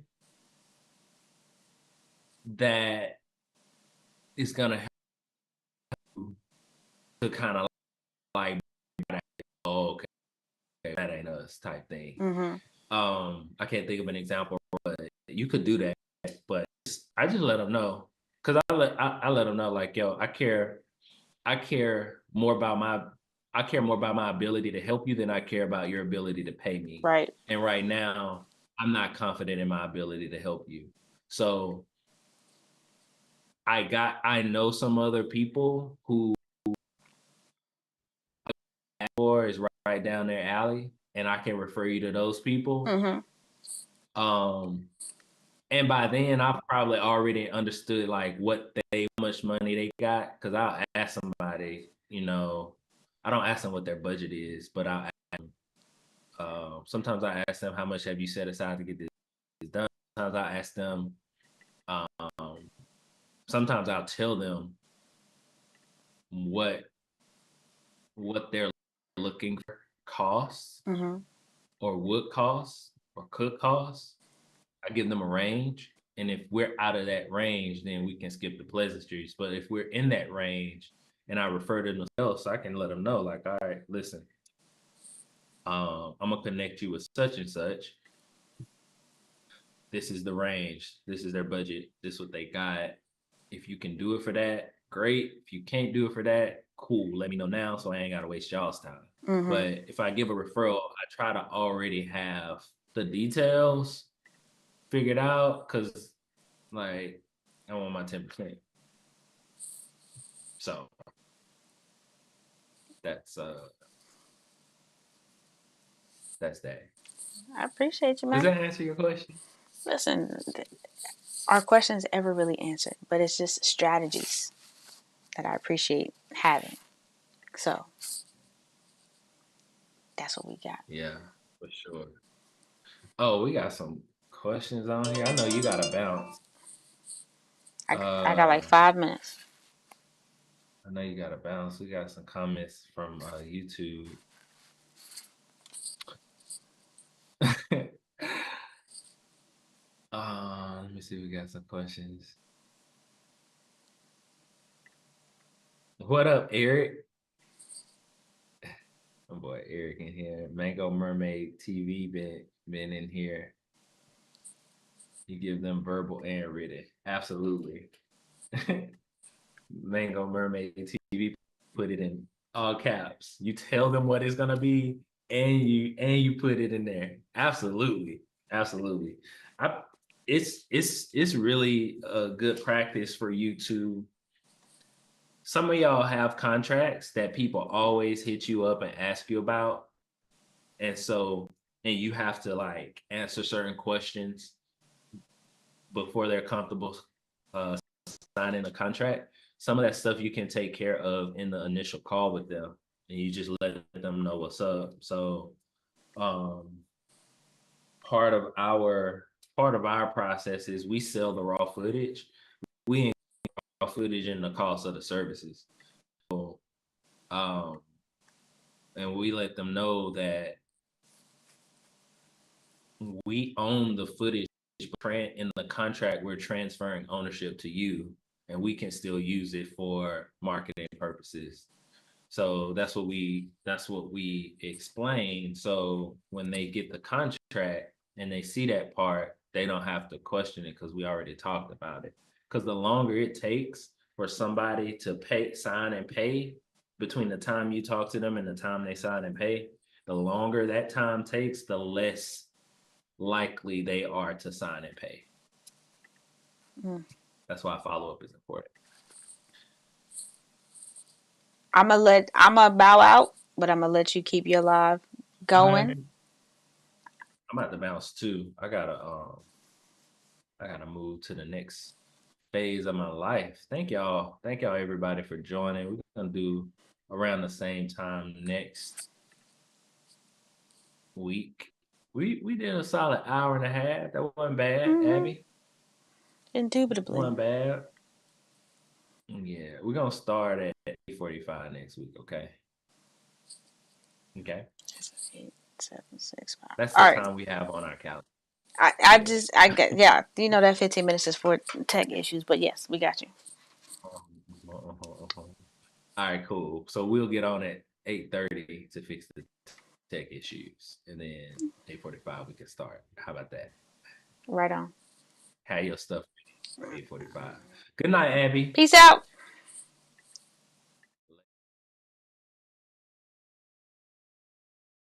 that is gonna help you to kind of like, oh, okay, that ain't us type thing. Mm-hmm. I can't think of an example, but you could do that. But I just let them know, because I let them know, like, yo, I care more about my ability to help you than I care about your ability to pay me. Right. And right now, I'm not confident in my ability to help you. So I know some other people who is right down their alley, and I can refer you to those people. Mm-hmm. And by then I've probably already understood like how much money they got, because I'll ask somebody, I don't ask them what their budget is, but I'll ask them, sometimes I ask them, how much have you set aside to get this done? Sometimes I ask them, sometimes I'll tell them what they're looking for costs, Mm-hmm. or would cost, or could cost. I give them a range. And if we're out of that range, then we can skip the pleasantries. But if we're in that range and I refer to them else, I can let them know, like, all right, listen, I'm gonna connect you with such and such. This is the range. This is their budget. This is what they got. If you can do it for that, great. If you can't do it for that, cool. Let me know now so I ain't gotta waste y'all's time. Mm-hmm. But if I give a referral, I try to already have the details figured out because, like, I want my 10%. So that's that. I appreciate you, man. Does that answer your question? Listen, our questions ever really answered, but it's just strategies that I appreciate having. So that's what we got. Yeah, for sure. Oh, we got some questions on here. I know you got to bounce. I got like 5 minutes. I know you got to bounce. We got some comments from YouTube. Let me see. We got some questions. What up, Eric? My boy Eric in here. Mango Mermaid TV been in here. You give them verbal and written. Absolutely. Mango Mermaid TV put it in all caps. You tell them what it's gonna be, and you put it in there. Absolutely, absolutely. It's really a good practice for you to. Some of y'all have contracts that people always hit you up and ask you about, and you have to like answer certain questions before they're comfortable uh, signing a contract. Some of that stuff you can take care of in the initial call with them, and you just let them know what's up. So, um, part of our process is we sell the raw footage. We include raw footage in the cost of the services. So, and we let them know that we own the footage. In the contract, we're transferring ownership to you, and we can still use it for marketing purposes. So that's what we explain. So when they get the contract and they see that part, they don't have to question it because we already talked about it. Because the longer it takes for somebody to sign and pay, between the time you talk to them and the time they sign and pay, the longer that time takes, the less likely they are to sign and pay. That's why follow-up is important. I'm gonna bow out, but I'm gonna let you keep your live going. I'm about to bounce too. I gotta move to the next phase of my life. Thank y'all everybody for joining. We're gonna do around the same time next week. We did a solid hour and a half. That wasn't bad, Abby. Indubitably. Wasn't bad. Yeah, we're gonna start at 8:45 next week, okay? Okay. 8, 7, 6, 5. That's the time we have on our calendar. I get, yeah, you know that 15 minutes is for tech issues, but yes, we got you. All right, cool. So we'll get on at 8:30 to fix the tech issues, and then 8:45 we can start. How about that? Right on. Have your stuff for 8:45. Good night, Abby. Peace out.